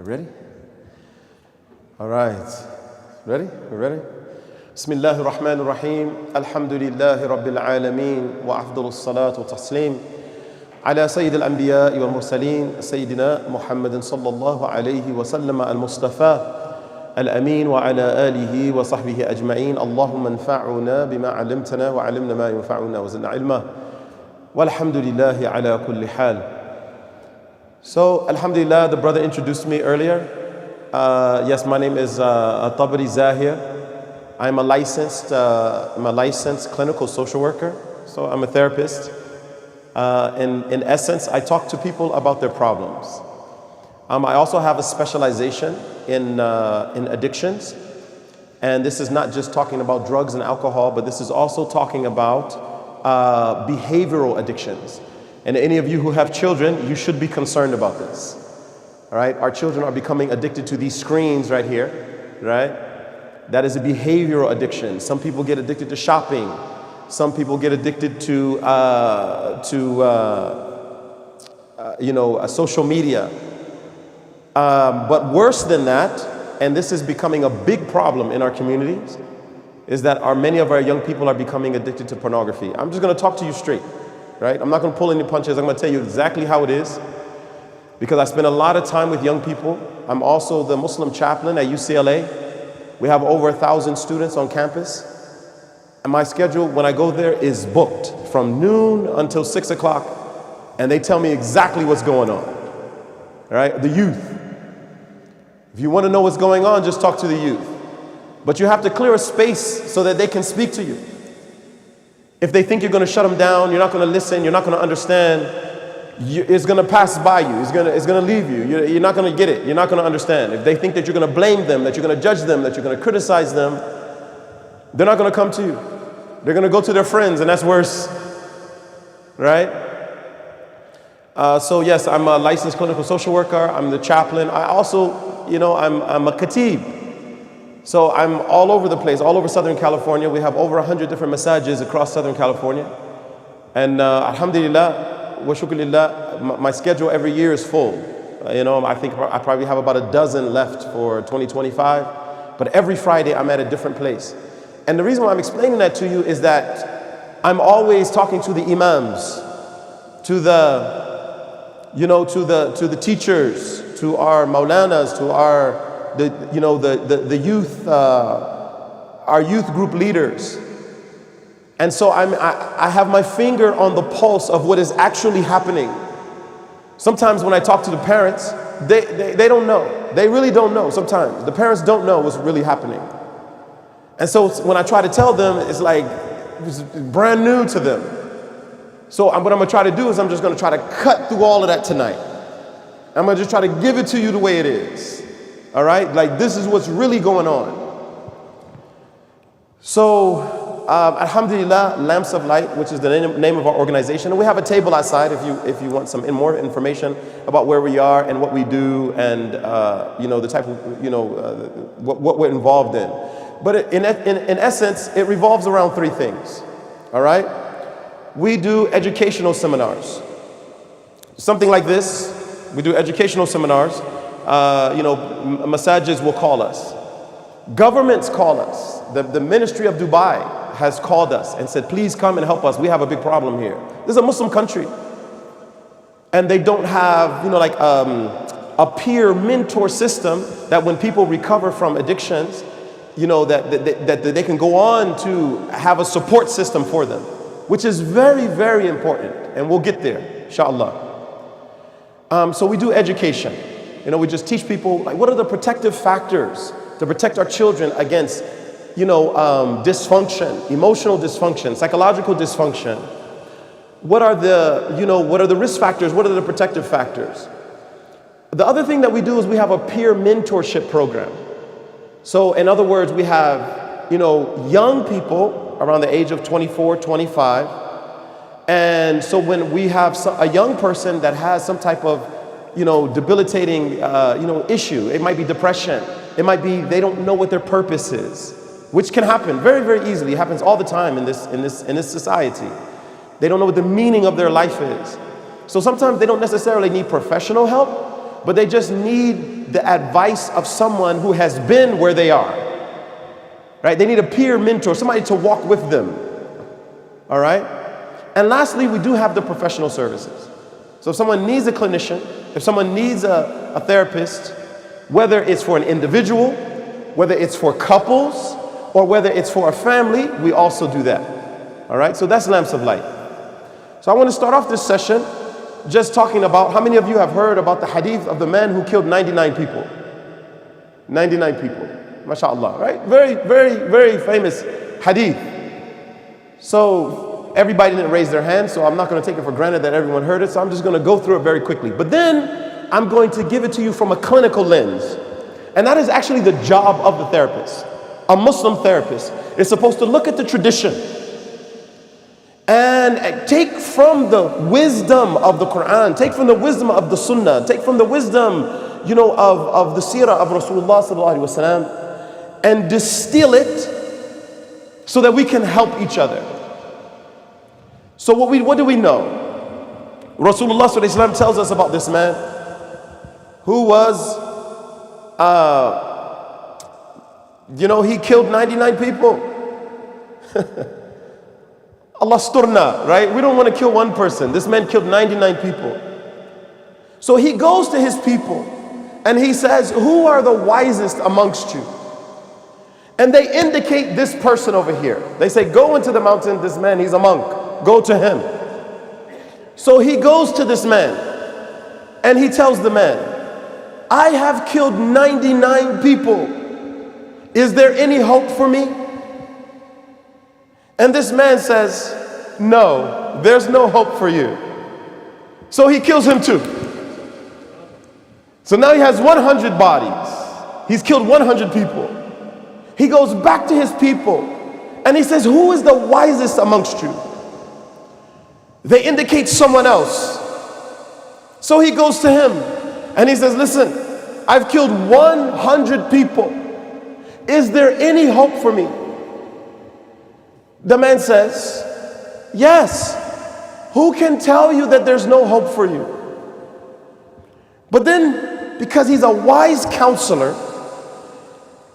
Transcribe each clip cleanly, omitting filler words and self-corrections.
Ready? All right. Ready? We're ready? بسم الله الرحمن الرحيم الحمد لله رب العالمين وأفضل الصلاة والتسليم على سيد الأنبياء والمرسلين سيدنا محمد صلى الله عليه وسلم المصطفى الأمين وعلى آله وصحبه أجمعين اللهم انفعنا بما علمتنا وعلمنا ما ينفعنا وزدنا علما والحمد لله على كل حال. So, alhamdulillah, the brother introduced me earlier. Yes, my name is Tabari Zahir. I'm a licensed clinical social worker. So I'm a therapist. In essence, I talk to people about their problems. I also have a specialization in addictions. And this is not just talking about drugs and alcohol, but this is also talking about behavioral addictions. And any of you who have children, you should be concerned about this. All right? Our children are becoming addicted to these screens right here, right? That is a behavioral addiction. Some people get addicted to shopping. Some people get addicted to social media. But worse than that, and this is becoming a big problem in our communities, is that many of our young people are becoming addicted to pornography. I'm just going to talk to you straight, right? I'm not going to pull any punches. I'm going to tell you exactly how it is, because I spend a lot of time with young people. I'm also the Muslim chaplain at UCLA. We have over 1,000 students on campus. And my schedule when I go there is booked from noon until 6 o'clock. And they tell me exactly what's going on. All right? The youth. If you want to know what's going on, just talk to the youth. But you have to clear a space so that they can speak to you. If they think you're going to shut them down, you're not going to listen, you're not going to understand, it's going to pass by you. It's going to leave you. You're not going to get it. You're not going to understand. If they think that you're going to blame them, that you're going to judge them, that you're going to criticize them, they're not going to come to you. They're going to go to their friends, and that's worse. Right? So yes, I'm a licensed clinical social worker. I'm the chaplain. I also, I'm a khatib. So I'm all over the place, all over Southern California. We have over 100 different massages across Southern California. And alhamdulillah, wa shukrulillah, my schedule every year is full. I think I probably have about a dozen left for 2025. But every Friday I'm at a different place. And the reason why I'm explaining that to you is that I'm always talking to the imams, to the teachers, to our maulanas, to our the youth, our youth group leaders. And so I have my finger on the pulse of what is actually happening. Sometimes when I talk to the parents, they don't know. They really don't know sometimes. The parents don't know what's really happening. And so when I try to tell them, it's like it's brand new to them. So what I'm going to try to do is I'm just going to try to cut through all of that tonight. I'm going to just try to give it to you the way it is. All right? Like, this is what's really going on. So, alhamdulillah, Lamps of Light, which is the name of our organization. And we have a table outside if you want some more information about where we are and what we do and, the type of, what we're involved in. But in essence, it revolves around three things. All right? We do educational seminars. Something like this. We do educational seminars. Massages will call us. Governments call us. The Ministry of Dubai has called us and said, please come and help us. We have a big problem here. This is a Muslim country. And they don't have, a peer mentor system that when people recover from addictions, that they can go on to have a support system for them, which is very, very important. And we'll get there, inshallah. So we do education. We just teach people, like, what are the protective factors to protect our children against, dysfunction, emotional dysfunction, psychological dysfunction. What are the risk factors? What are the protective factors? The other thing that we do is we have a peer mentorship program. So in other words, we have, young people around the age of 24, 25. And so when we have a young person that has some type of debilitating, issue. It might be depression. It might be they don't know what their purpose is, which can happen very, very easily. It happens all the time in this society. They don't know what the meaning of their life is. So sometimes they don't necessarily need professional help, but they just need the advice of someone who has been where they are. Right? They need a peer mentor, somebody to walk with them. All right? And lastly, we do have the professional services. So if someone needs a clinician, if someone needs a therapist, whether it's for an individual, whether it's for couples, or whether it's for a family, we also do that. All right? So that's lamps of light. So I want to start off this session just talking about, how many of you have heard about the hadith of the man who killed 99 people? 99 people. MashaAllah, right? Very, very, very famous hadith. So everybody didn't raise their hand, so I'm not going to take it for granted that everyone heard it, so I'm just going to go through it very quickly. But then I'm going to give it to you from a clinical lens. And that is actually the job of the therapist. A Muslim therapist is supposed to look at the tradition and take from the wisdom of the Quran, take from the wisdom of the Sunnah, take from the wisdom, of the seerah of Rasulullah sallallahu alaihi wasallam, and distill it so that we can help each other. So what do we know? Rasulullah sallallahu alaihi wasallam tells us about this man who was, he killed 99 people. Allah sturna, right? We don't want to kill one person. This man killed 99 people. So he goes to his people and he says, who are the wisest amongst you? And they indicate this person over here. They say, go into the mountain, this man, he's a monk. Go to him. So he goes to this man and he tells the man, I have killed 99 people. Is there any hope for me? And this man says, no, there's no hope for you. So he kills him too. So now he has 100 bodies. He's killed 100 people. He goes back to his people and he says, who is the wisest amongst you? They indicate someone else. So he goes to him and he says, listen, I've killed 100 people. Is there any hope for me? The man says, yes. Who can tell you that there's no hope for you? But then, because he's a wise counselor,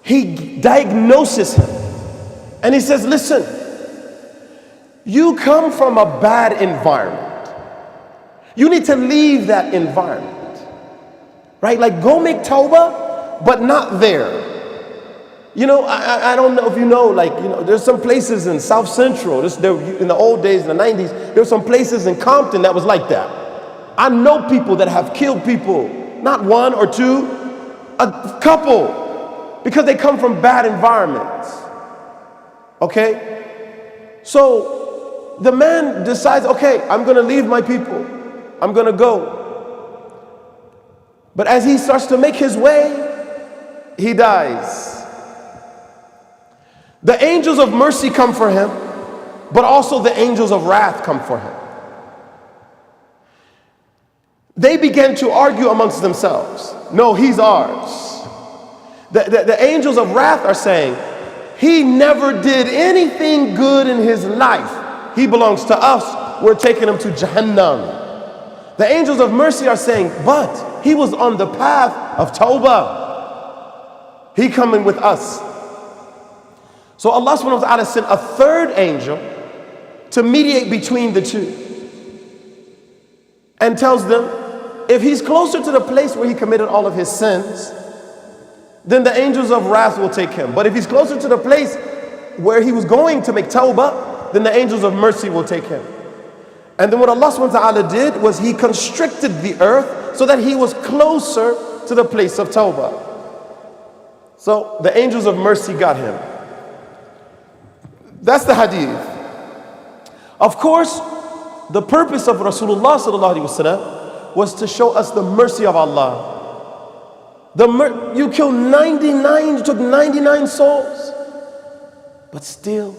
he diagnoses him. And he says, listen, you come from a bad environment. You need to leave that environment. Right? Like, go make tawbah, but not there. I don't know if you know, there's some places in South Central, in the old days, in the 90s, there's some places in Compton that was like that. I know people that have killed people, not one or two, a couple, because they come from bad environments. Okay? So the man decides, okay, I'm going to leave my people. I'm going to go. But as he starts to make his way, he dies. The angels of mercy come for him, but also the angels of wrath come for him. They began to argue amongst themselves. No, he's ours. The angels of wrath are saying, he never did anything good in his life. He belongs to us. We're taking him to Jahannam. The angels of mercy are saying, but he was on the path of Tawbah. He coming with us. So Allah subhanahu wa ta'ala sent a third angel to mediate between the two and tells them, if he's closer to the place where he committed all of his sins, then the angels of wrath will take him. But if he's closer to the place where he was going to make tawbah, then the angels of mercy will take him. And then what Allah subhanahu wa ta'ala did was he constricted the earth so that he was closer to the place of tawbah. So the angels of mercy got him. That's the hadith. Of course, the purpose of Rasulullah sallallahu alaihi wasallam was to show us the mercy of Allah. You killed 99, you took 99 souls, but still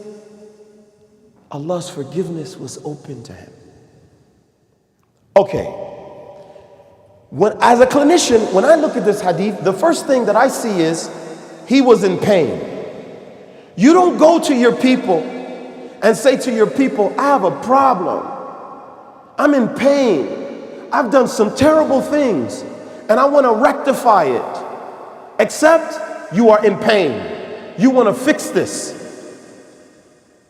Allah's forgiveness was open to him. Okay, as a clinician, when I look at this hadith, the first thing that I see is he was in pain. You don't go to your people and say to your people, I have a problem. I'm in pain. I've done some terrible things. and I want to rectify it. Except you are in pain. You want to fix this.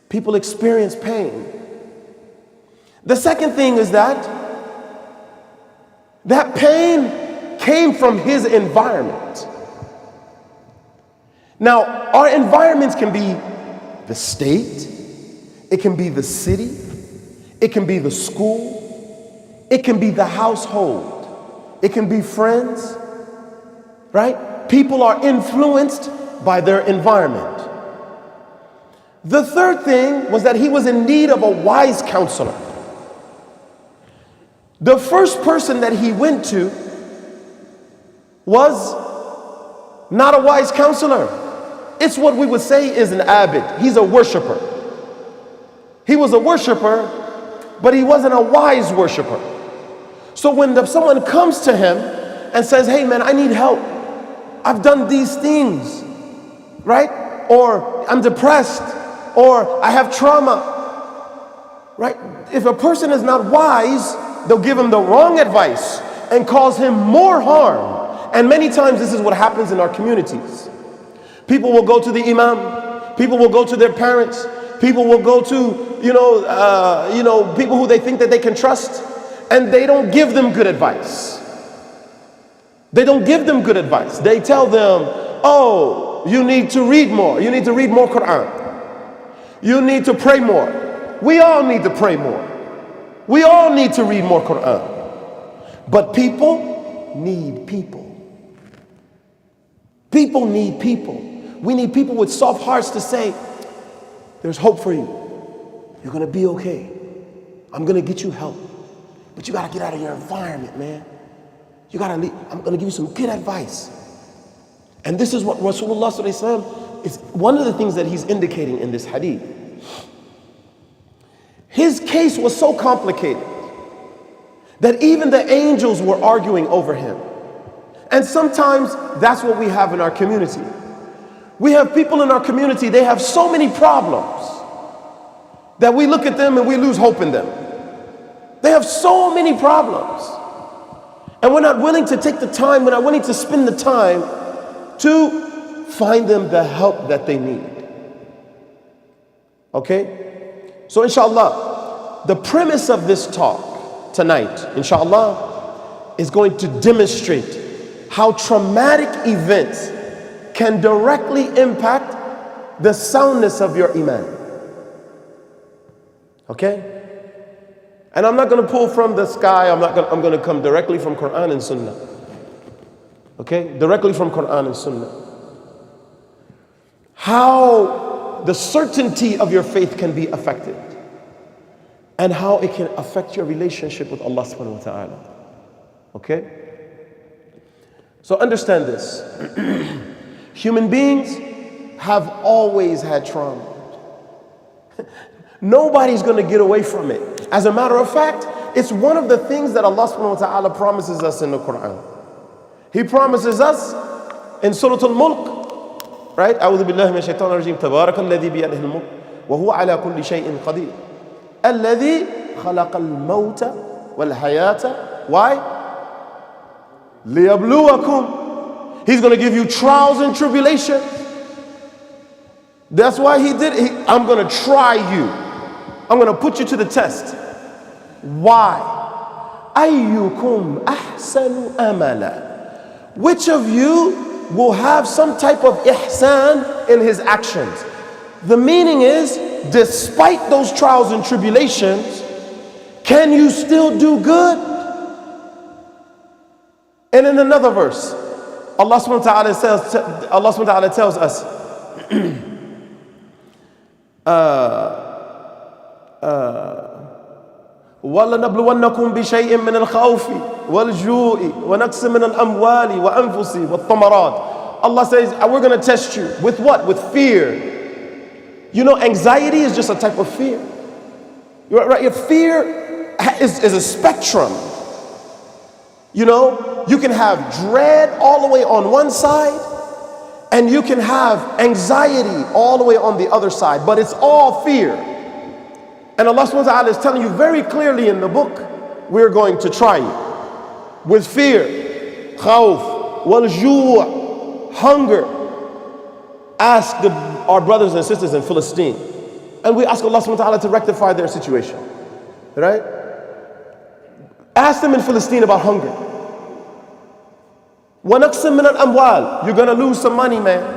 People experience pain. The second thing is that pain came from his environment. Now, our environments can be the state, it can be the city, it can be the school, it can be the household, it can be friends, right? People are influenced by their environment. The third thing was that he was in need of a wise counselor. The first person that he went to was not a wise counselor. It's what we would say is an abid. He's a worshiper. He was a worshiper, but he wasn't a wise worshiper. So when someone comes to him and says, hey man, I need help. I've done these things, right? Or I'm depressed, or I have trauma, right? If a person is not wise, they'll give him the wrong advice and cause him more harm. And many times this is what happens in our communities. People will go to the imam, people will go to their parents, people will go to, people who they think that they can trust, and they don't give them good advice. They don't give them good advice. They tell them, oh, you need to read more. You need to read more Quran. You need to pray more. We all need to pray more. We all need to read more Quran. But people need people. People need people. We need people with soft hearts to say, there's hope for you. You're going to be okay. I'm going to get you help. But you got to get out of your environment, man. You got to leave. I'm going to give you some good advice. And this is what Rasulullah sallallahu alaihi wasallam is one of the things that he's indicating in this hadith. His case was so complicated that even the angels were arguing over him. And sometimes that's what we have in our community. We have people in our community, they have so many problems that we look at them and we lose hope in them. They have so many problems. And we're not willing to take the time, we're not willing to spend the time to find them the help that they need. Okay? So inshallah, the premise of this talk tonight, inshallah, is going to demonstrate how traumatic events can directly impact the soundness of your iman. Okay? And I'm not going to pull from the sky. I'm going to come directly from Quran and Sunnah. Okay? Directly from Quran and Sunnah. How the certainty of your faith can be affected. And how it can affect your relationship with Allah subhanahu wa ta'ala. Okay? So understand this. Human beings have always had trauma. Nobody's going to get away from it. As a matter of fact, it's one of the things that Allah subhanahu wa ta'ala promises us in the Quran. He promises us in Surah Al-Mulk, right? أعوذ بالله من الشيطان الرجيم تبارك الذي بيده الملك وهو على كل شيء قدير الذي خلق الموت والحياة. Why? ليبلوكم. He's going to give you trials and tribulations. That's why he did it. I'm going to try you. I'm going to put you to the test. Why? أيكم أحسن أملا. Which of you will have some type of ihsan in his actions? The meaning is, despite those trials and tribulations, can you still do good? And in another verse, Allah subhanahu wa ta'ala tells us, وَلَنَبْلُوَنَّكُمْ بِشَيْءٍ مِّنَ الْخَوْفِ وَالْجُوءِ وَنَقْصٍ مِّنَ الْأَمْوَالِ وَأَنفُسِ وَالثَّمَرَاتِ. Allah says, we're going to test you. With what? With fear. You know, anxiety is just a type of fear. Right? Your fear is a spectrum. You know, you can have dread all the way on one side, and you can have anxiety all the way on the other side, but it's all fear. And Allah subhanahu wa ta'ala is telling you very clearly in the book, we're going to try you with fear. khawf, wal-ju', hunger. Ask our brothers and sisters in Palestine. And we ask Allah subhanahu wa ta'ala to rectify their situation. Right? Ask them in Palestine about hunger. وَنَقْسِم مِّنَ الْأَمْوَالِ. You're going to lose some money, man.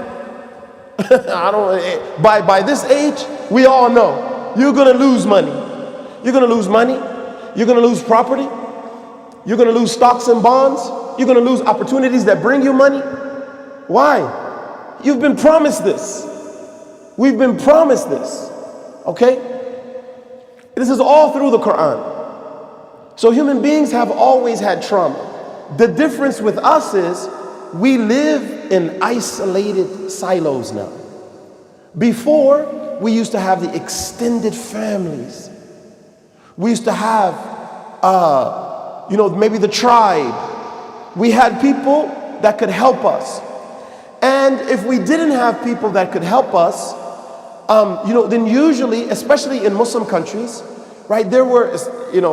By this age, we all know you're going to lose money. You're going to lose money. You're going to lose property. You're going to lose stocks and bonds. You're going to lose opportunities that bring you money. Why? You've been promised this. We've been promised this. Okay? This is all through the Quran. So human beings have always had trauma. The difference with us is we live in isolated silos now. Before, we used to have the extended families. We used to have, maybe the tribe. We had people that could help us. And if we didn't have people that could help us, then usually, especially in Muslim countries, right, there were,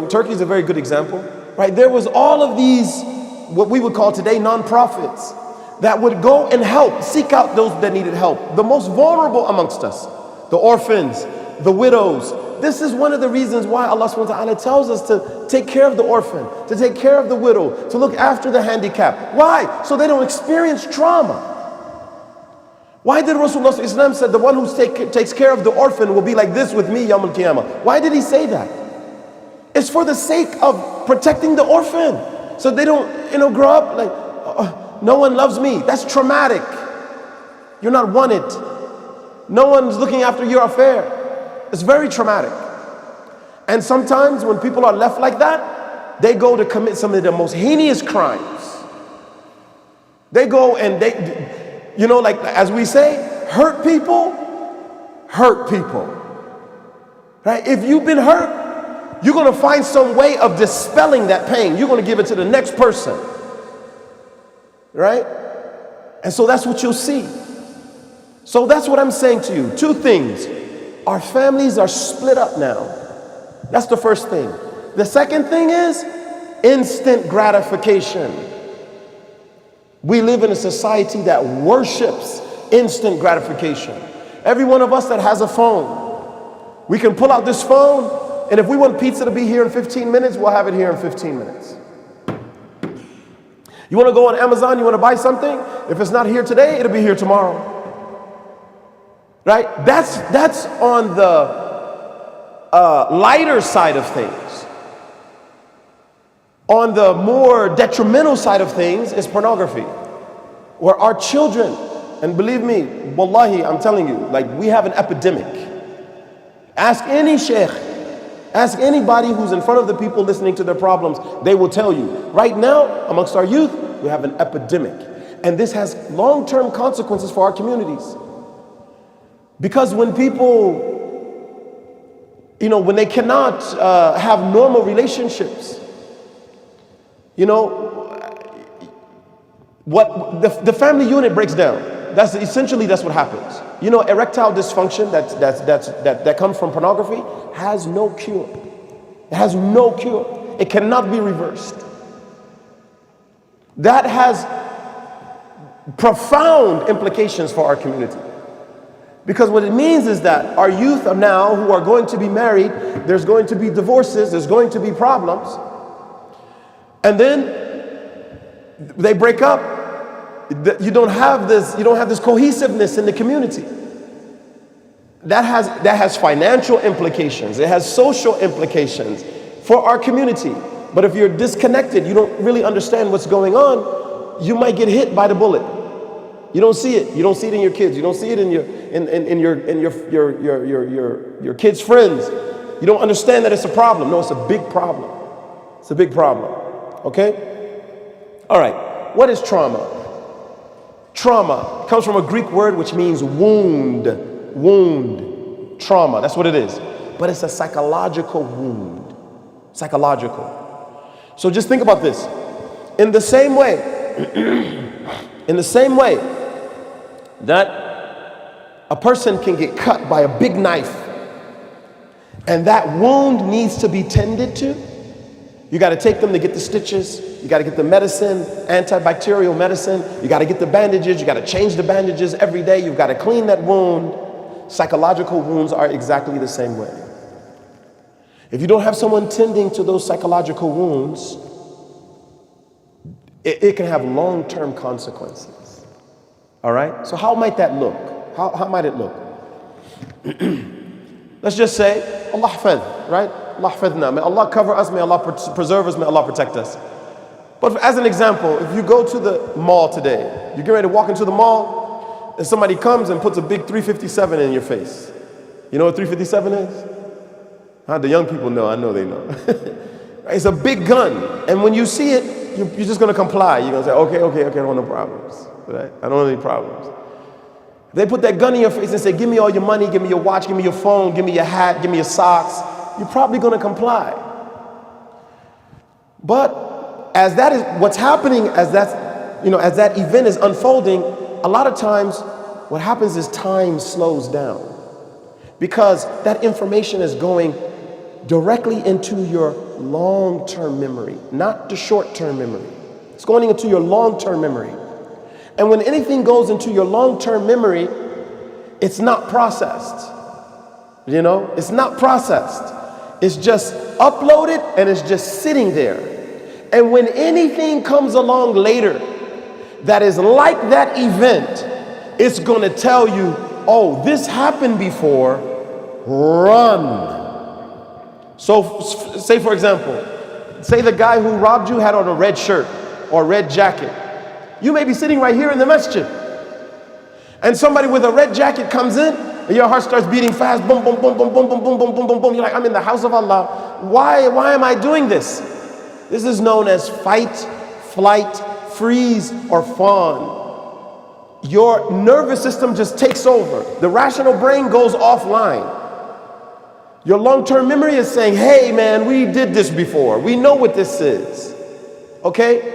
Turkey is a very good example, right? There was all of these, what we would call today non-profits, that would go and help, seek out those that needed help. The most vulnerable amongst us, the orphans, the widows. This is one of the reasons why Allah subhanahu wa ta'ala tells us to take care of the orphan, to take care of the widow, to look after the handicapped. Why? So they don't experience trauma. Why did Rasulullah sallallahu alaihi wasallam said the one who takes care of the orphan will be like this with me Yawm al-Qiyamah? Why did he say that? It's for the sake of protecting the orphan, so they don't, grow up like, no one loves me. That's traumatic. You're not wanted. No one's looking after your affair. It's very traumatic. And sometimes when people are left like that, they go to commit some of the most heinous crimes. They go and like as we say, hurt people. Right? If you've been hurt, you're going to find some way of dispelling that pain. You're going to give it to the next person. Right? And so that's what you'll see. So that's what I'm saying to you. Two things. Our families are split up now. That's the first thing. The second thing is instant gratification. We live in a society that worships instant gratification. Every one of us that has a phone, we can pull out this phone, and if we want pizza to be here in 15 minutes, we'll have it here in 15 minutes. You want to go on Amazon, you want to buy something? If it's not here today, it'll be here tomorrow. Right? That's on the lighter side of things. On the more detrimental side of things is pornography, where our children, and believe me, wallahi, I'm telling you, like we have an epidemic. Ask any sheikh, ask anybody who's in front of the people listening to their problems, they will tell you, right now, amongst our youth, we have an epidemic. And this has long-term consequences for our communities. Because when people, when they cannot have normal relationships, what the family unit breaks down. That's what happens. Erectile dysfunction that comes from pornography has no cure. It has no cure. It cannot be reversed. That has profound implications for our community. Because what it means is that our youth are now who are going to be married, there's going to be divorces, there's going to be problems. And then they break up. You don't have this cohesiveness in the community. That has financial implications. It has social implications for our community. But if you're disconnected, you don't really understand what's going on, you might get hit by the bullet. You don't see it. You don't see it in your kids. You don't see it in your kids' friends. You don't understand that it's a problem. No, it's a big problem. It's a big problem. Okay? All right. What is trauma? Trauma comes from a Greek word which means wound. Wound. Trauma. That's what it is. But it's a psychological wound. Psychological. So just think about this. In the same way that a person can get cut by a big knife and that wound needs to be tended to, You got to take them to get the stitches. You got to get the medicine, antibacterial medicine. You got to get the bandages. You got to change the bandages every day. You've got to clean that wound. Psychological wounds are exactly the same way. If you don't have someone tending to those psychological wounds, it can have long-term consequences. All right? So how might that look? How might it look? Let's just say, Allah hafidh, right? Allah hafidhna. May Allah cover us, may Allah preserve us, may Allah protect us. But as an example, if you go to the mall today, you get ready to walk into the mall, and somebody comes and puts a big 357 in your face. You know what 357 is? The young people know, I know they know. It's a big gun, and when you see it, you're just going to comply. You're going to say, okay, I don't want no problems. Right? I don't want any problems. They put that gun in your face and say, give me all your money, give me your watch, give me your phone, give me your hat, give me your socks. You're probably going to comply. But as that is what's happening, as that event is unfolding, a lot of times what happens is time slows down, because that information is going directly into your long-term memory, not the short-term memory. It's going into your long-term memory. And when anything goes into your long-term memory, it's not processed. You know, it's not processed. It's just uploaded and it's just sitting there. And when anything comes along later that is like that event, it's going to tell you, oh, this happened before, run. So say, for example, say the guy who robbed you had on a red shirt or a red jacket. You may be sitting right here in the masjid, and somebody with a red jacket comes in, and your heart starts beating fast, boom, boom, boom, boom, boom, boom, boom, boom, boom, boom, boom. You're like, I'm in the house of Allah. Why am I doing this? This is known as fight, flight, freeze, or fawn. Your nervous system just takes over. The rational brain goes offline. Your long-term memory is saying, hey man, we did this before. We know what this is. Okay?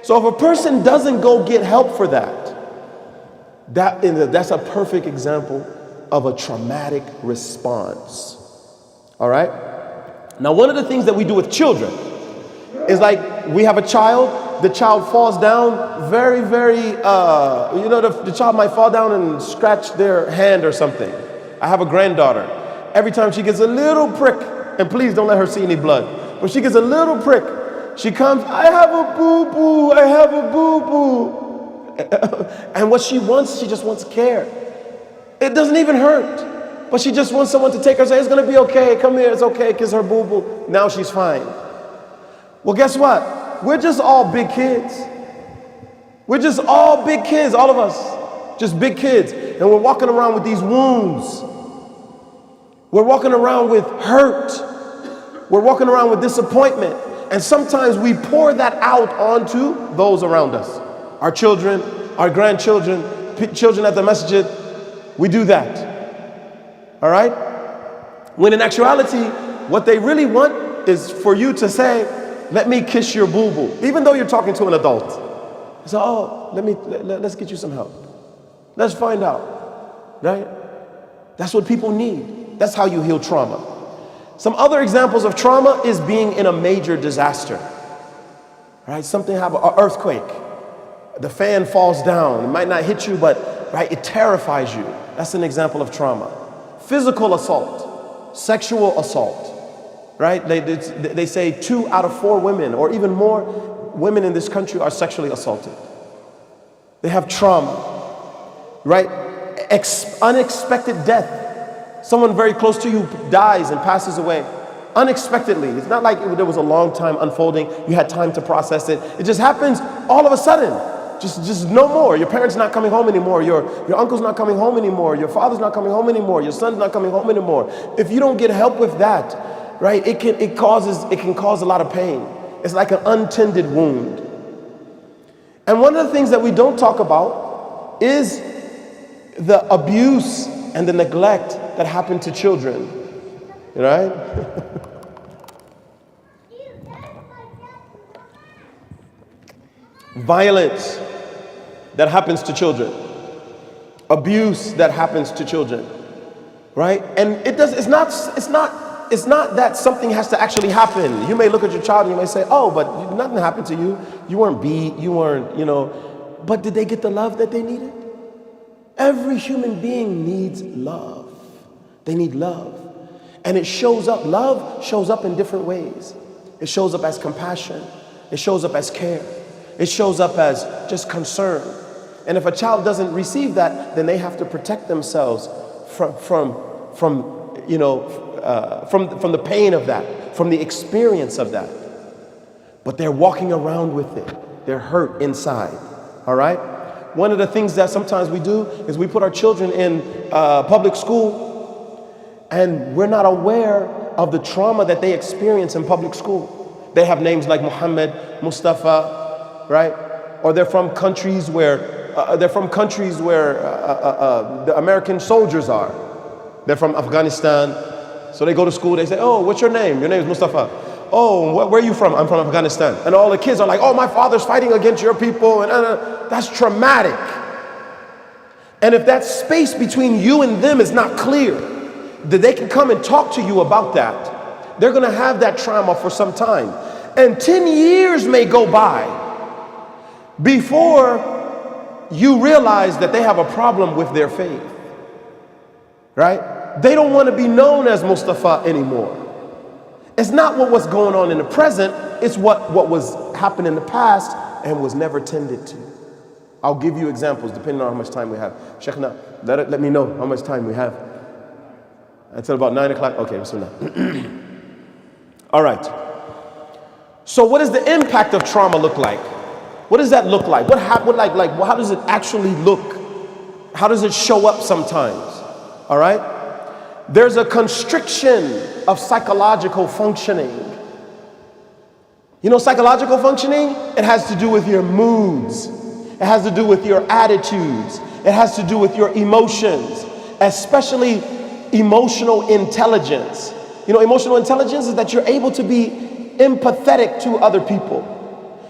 So if a person doesn't go get help for that's a perfect example of a traumatic response. All right? Now, one of the things that we do with children is, like, we have a child, the child falls down very, the child might fall down and scratch their hand or something. I have a granddaughter. Every time she gets a little prick, and please don't let her see any blood, but she gets a little prick, she comes, I have a boo-boo, I have a boo-boo. And what she wants, she just wants care. It doesn't even hurt, but she just wants someone to take her and say, it's gonna be okay, come here, it's okay, kiss her boo-boo. Now she's fine. Well, guess what? We're just all big kids. We're just all big kids, all of us. Just big kids. And we're walking around with these wounds. We're walking around with hurt. We're walking around with disappointment. And sometimes we pour that out onto those around us. Our children, our grandchildren, children at the masjid. We do that. All right? When in actuality, what they really want is for you to say, let me kiss your boo-boo. Even though you're talking to an adult. So, oh, let's get you some help. Let's find out. Right? That's what people need. That's how you heal trauma. Some other examples of trauma is being in a major disaster. Right? Something happened, an earthquake. The fan falls down. It might not hit you, but right, it terrifies you. That's an example of trauma. Physical assault, sexual assault. Right? They say 2 out of 4 women, or even more, women in this country are sexually assaulted. They have trauma. Right? Unexpected death. Someone very close to you dies and passes away unexpectedly. It's not like there was a long time unfolding. You had time to process it. It just happens all of a sudden. Just no more. Your parents not coming home anymore. Your uncle's not coming home anymore. Your father's not coming home anymore. Your son's not coming home anymore. If you don't get help with that, right, it can cause a lot of pain. It's like an untended wound. And one of the things that we don't talk about is the abuse and the neglect that happened to children, right? Violence that happens to children, abuse that happens to children, right? And it's not it's not that something has to actually happen. You may look at your child and you may say, oh, but nothing happened to you. You weren't beat, you weren't, but did they get the love that they needed? Every human being needs love. They need love. And it shows up, love shows up in different ways. It shows up as compassion. It shows up as care. It shows up as just concern. And if a child doesn't receive that, then they have to protect themselves from the pain of that, from the experience of that. But they're walking around with it. They're hurt inside. All right? One of the things that sometimes we do is we put our children in public school, and we're not aware of the trauma that they experience in public school. They have names like Muhammad, Mustafa, right? Or they're from countries where the American soldiers are. They're from Afghanistan. So they go to school, they say, oh, what's your name? Your name is Mustafa. Oh, where are you from? I'm from Afghanistan. And all the kids are like, oh, my father's fighting against your people. And that's traumatic. And if that space between you and them is not clear, that they can come and talk to you about that, they're going to have that trauma for some time. And 10 years may go by before you realize that they have a problem with their faith. Right? They don't want to be known as Mustafa anymore. It's not what was going on in the present, it's what was happened in the past and was never tended to. I'll give you examples depending on how much time we have. Sheikhna, let me know how much time we have. Until about 9 o'clock. Okay, bismillah. All right. So what does the impact of trauma look like? What does that look like? What happened? Like how does it actually look? How does it show up sometimes? All right. There's a constriction of psychological functioning. You know, psychological functioning, it has to do with your moods. It has to do with your attitudes. It has to do with your emotions, especially emotional intelligence. You know, emotional intelligence is that you're able to be empathetic to other people,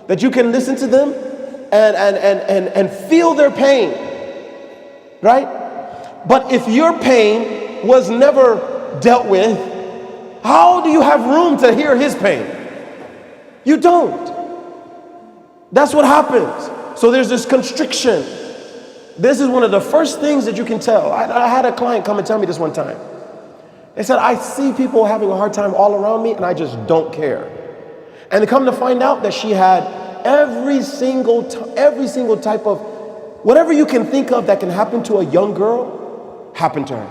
that you can listen to them and feel their pain, right? But if your pain was never dealt with, how do you have room to hear his pain? You don't. That's what happens. So there's this constriction. This is one of the first things that you can tell. I had a client come and tell me this one time. They said, I see people having a hard time all around me and I just don't care. And to come to find out that she had every single type of, whatever you can think of that can happen to a young girl, happened to her.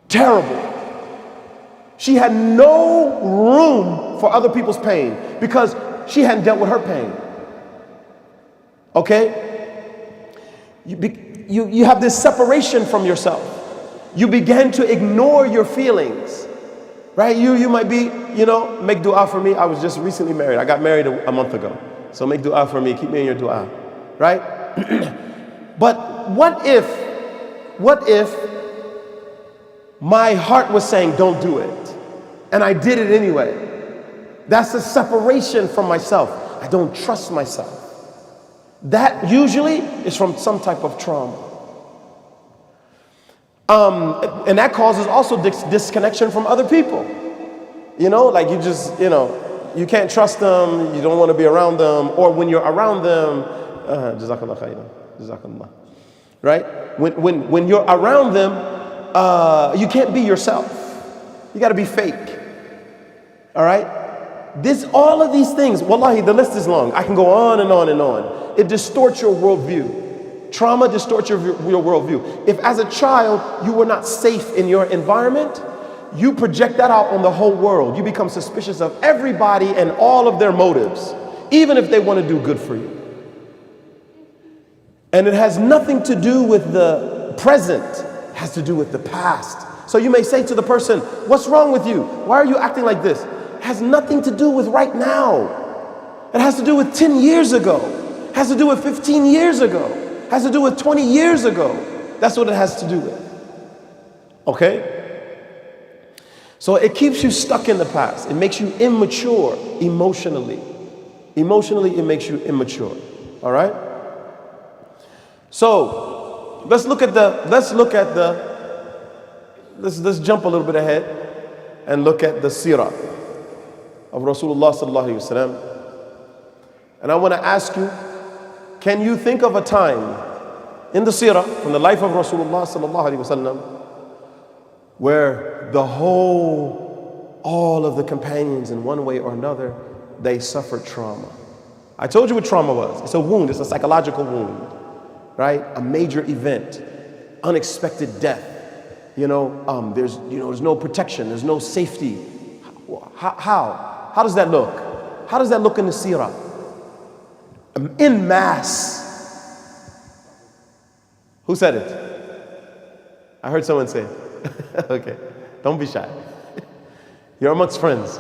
Terrible. She had no room for other people's pain because she hadn't dealt with her pain. Okay? You have this separation from yourself. You begin to ignore your feelings, right? You might be, make dua for me. I was just recently married. I got married a month ago. So make dua for me. Keep me in your dua, right? But what if my heart was saying, don't do it, and I did it anyway? That's a separation from myself. I don't trust myself. That usually is from some type of trauma. And that causes also disconnection from other people. Like you just, you can't trust them, you don't want to be around them, or when you're around them, Jazakallah khairan, Jazakallah. Right? When you're around them, you can't be yourself. You got to be fake. All right? All of these things, wallahi, the list is long. I can go on and on and on. It distorts your worldview. Trauma distorts your worldview. If as a child you were not safe in your environment, you project that out on the whole world. You become suspicious of everybody and all of their motives, even if they want to do good for you. And it has nothing to do with the present. It has to do with the past. So you may say to the person, what's wrong with you? Why are you acting like this? It has nothing to do with right now. It has to do with 10 years ago. It has to do with 15 years ago. It has to do with 20 years ago. That's what it has to do with. Okay? So it keeps you stuck in the past. It makes you immature emotionally. Emotionally, it makes you immature. All right? So let's jump a little bit ahead. and look at the seerah of Rasulullah sallallahu alaihi wasallam. And I want to ask you, can you think of a time in the seerah from the life of Rasulullah sallallahu alaihi wasallam where all of the companions in one way or another, they suffered trauma? I told you what trauma was. It's a wound, it's a psychological wound, right? A major event, unexpected death. There's no protection, there's no safety. How does that look? How does that look in the seerah? In mass. Who said it? I heard someone say it. Okay, don't be shy. You're amongst friends.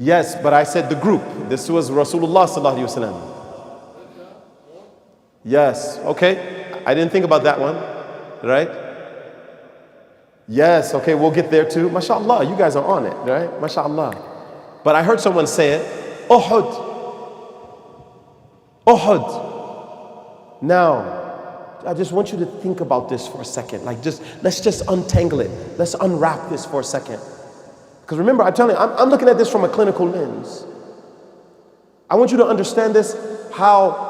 Yes, but I said the group. This was Rasulullah sallallahu alaihi wasallam. Yes, okay. I didn't think about that one, right? Yes, okay, we'll get there too. MashaAllah, you guys are on it, right? MashaAllah. But I heard someone say it. Uhud. Uhud. Now, I just want you to think about this for a second. Let's just untangle it. Let's unwrap this for a second. Because remember, I'm telling you, I'm looking at this from a clinical lens. I want you to understand this, how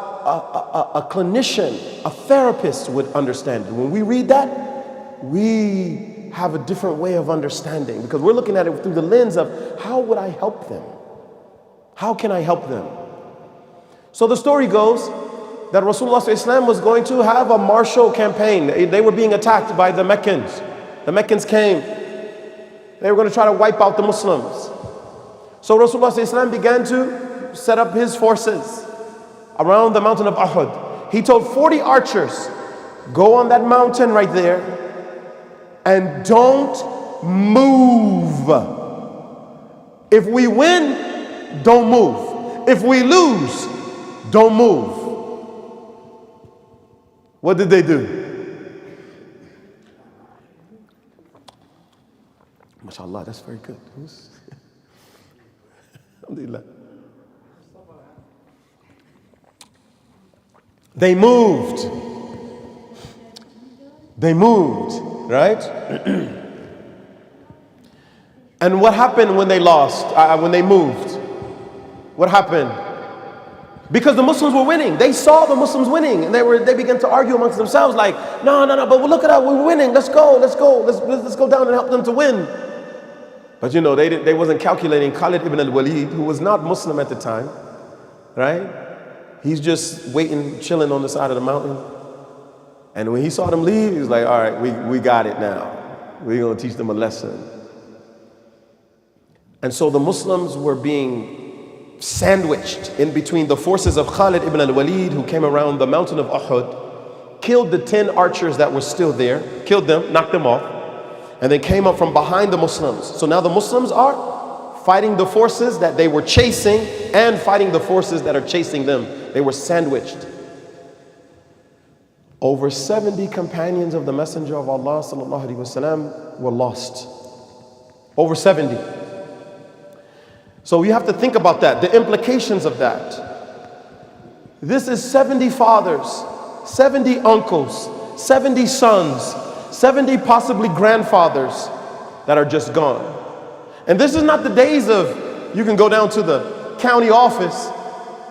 a clinician, a therapist would understand it. When we read that, we have a different way of understanding, because we're looking at it through the lens of how would I help them? How can I help them? So the story goes that Rasulullah ﷺ was going to have a martial campaign. They were being attacked by the Meccans. The Meccans came. They were going to try to wipe out the Muslims. So Rasulullah ﷺ began to set up his forces around the mountain of Uhud. He told 40 archers, go on that mountain right there and don't move. If we win, don't move. If we lose, don't move. What did they do? MashaAllah, that's very good. Alhamdulillah. They moved. They moved, right? And what happened when they lost, when they moved? What happened? Because the Muslims were winning. They saw the Muslims winning, and they began to argue amongst themselves like, no, but look at that, we're winning, let's go down and help them to win. But they wasn't calculating Khalid ibn al-Walid, who was not Muslim at the time, right? He's just waiting, chilling on the side of the mountain. And when he saw them leave, he was like, all right, we got it now. We're going to teach them a lesson. And so the Muslims were being sandwiched in between the forces of Khalid ibn al-Walid, who came around the mountain of Uhud, killed the 10 archers that were still there, killed them, knocked them off, and then came up from behind the Muslims. So now the Muslims are fighting the forces that they were chasing and fighting the forces that are chasing them. They were sandwiched. Over 70 companions of the Messenger of Allah sallallahu alaihi wasallam were lost. Over 70. So you have to think about that, the implications of that. This is 70 fathers, 70 uncles, 70 sons, 70 possibly grandfathers that are just gone. And this is not the days of you can go down to the county office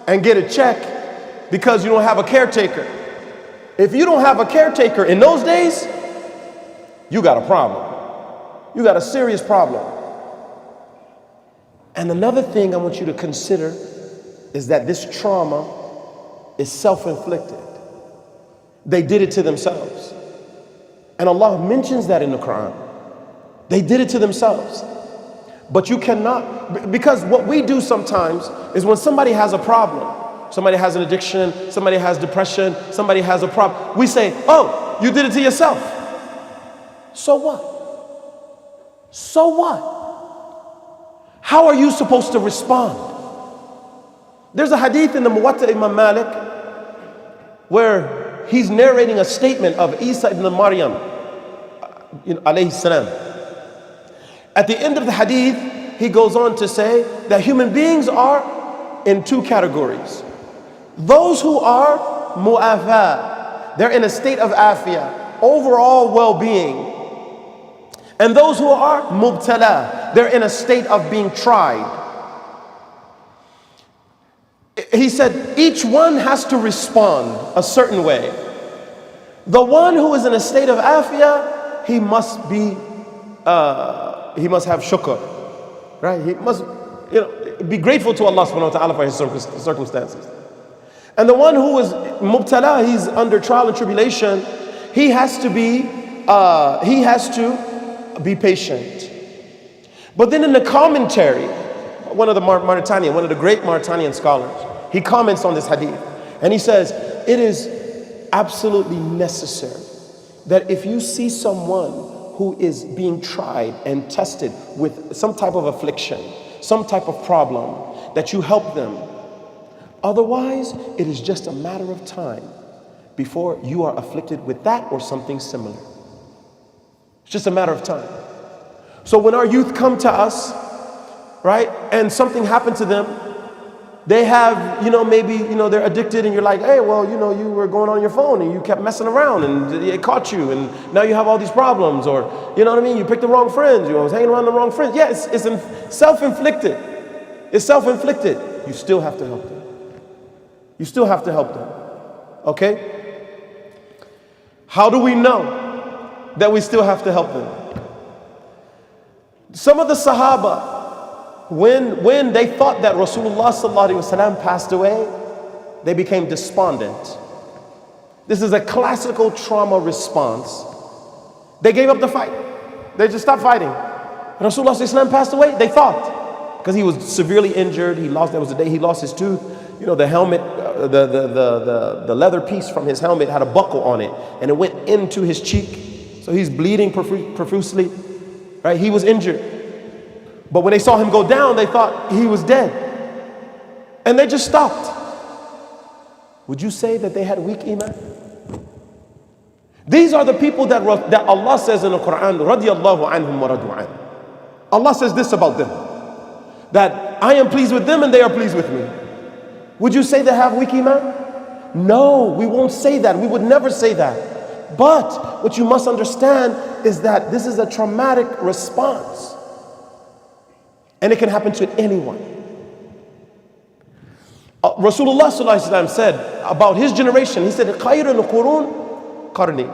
and get a check because you don't have a caretaker. If you don't have a caretaker in those days, you got a problem. You got a serious problem. And another thing I want you to consider is that this trauma is self-inflicted. They did it to themselves. And Allah mentions that in the Quran. They did it to themselves. But you cannot, because what we do sometimes is when somebody has a problem, somebody has an addiction, somebody has depression, somebody has a problem, we say, oh, you did it to yourself. So what? So what? How are you supposed to respond? There's a hadith in the Muwatta Imam Malik where he's narrating a statement of Isa ibn Maryam alayhi salam. At the end of the hadith, he goes on to say that human beings are in two categories. Those who are mu'afa, they're in a state of afiyah, overall well-being. And those who are mubtala, they're in a state of being tried. He said each one has to respond a certain way. The one who is in a state of afiyah, he must have shukr, right? He must, be grateful to Allah subhanahu wa ta'ala for his circumstances. And the one who is mubtala, he's under trial and tribulation, he has to be patient. But then in the commentary, one of the great Mauritanian scholars, he comments on this hadith, and he says, it is absolutely necessary that if you see someone who is being tried and tested with some type of affliction, some type of problem, that you help them. Otherwise, it is just a matter of time before you are afflicted with that or something similar. It's just a matter of time. So when our youth come to us, right, and something happened to them, they have, maybe, they're addicted, and you're like, hey, well, you were going on your phone and you kept messing around and it caught you, and now you have all these problems, or, you picked the wrong friends, you was hanging around the wrong friends. Yeah, it's self-inflicted. It's self-inflicted. You still have to help them. You still have to help them. Okay? How do we know that we still have to help them? Some of the Sahaba, when they thought that Rasulullah sallallahu alaihi wasallam passed away, they became despondent. This is a classical trauma response. They gave up the fight. They just stopped fighting. Rasulullah sallallahu alaihi wasallam passed away, they thought, because he was severely injured. That was the day he lost his tooth. The helmet, the leather piece from his helmet had a buckle on it, and it went into his cheek, so he's bleeding profusely. Right? He was injured. But when they saw him go down, they thought he was dead. And they just stopped. Would you say that they had weak iman? These are the people that Allah says in the Quran, radiyallahu anhum wa radu an. Allah says this about them, that I am pleased with them and they are pleased with me. Would you say they have weak iman? No, we won't say that. We would never say that. But what you must understand is that this is a traumatic response. And it can happen to anyone. Rasulullah sallallahu alaihi wasallam said about his generation, he said, "Khayrul qurun qarni,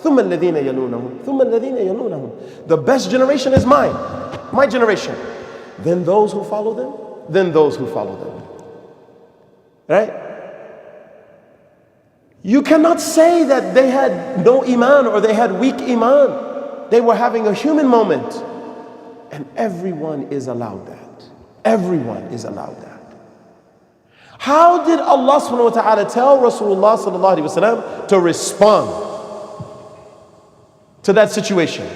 thumma alladhina yalunahum, thumma alladhina yalunahum." The best generation is mine, my generation. Then those who follow them, then those who follow them. Right? You cannot say that they had no iman or they had weak iman. They were having a human moment. And everyone is allowed that. Everyone is allowed that. How did Allah subhanahu wa ta'ala tell Rasulullah sallallahu alaihi wasallam to respond to that situation?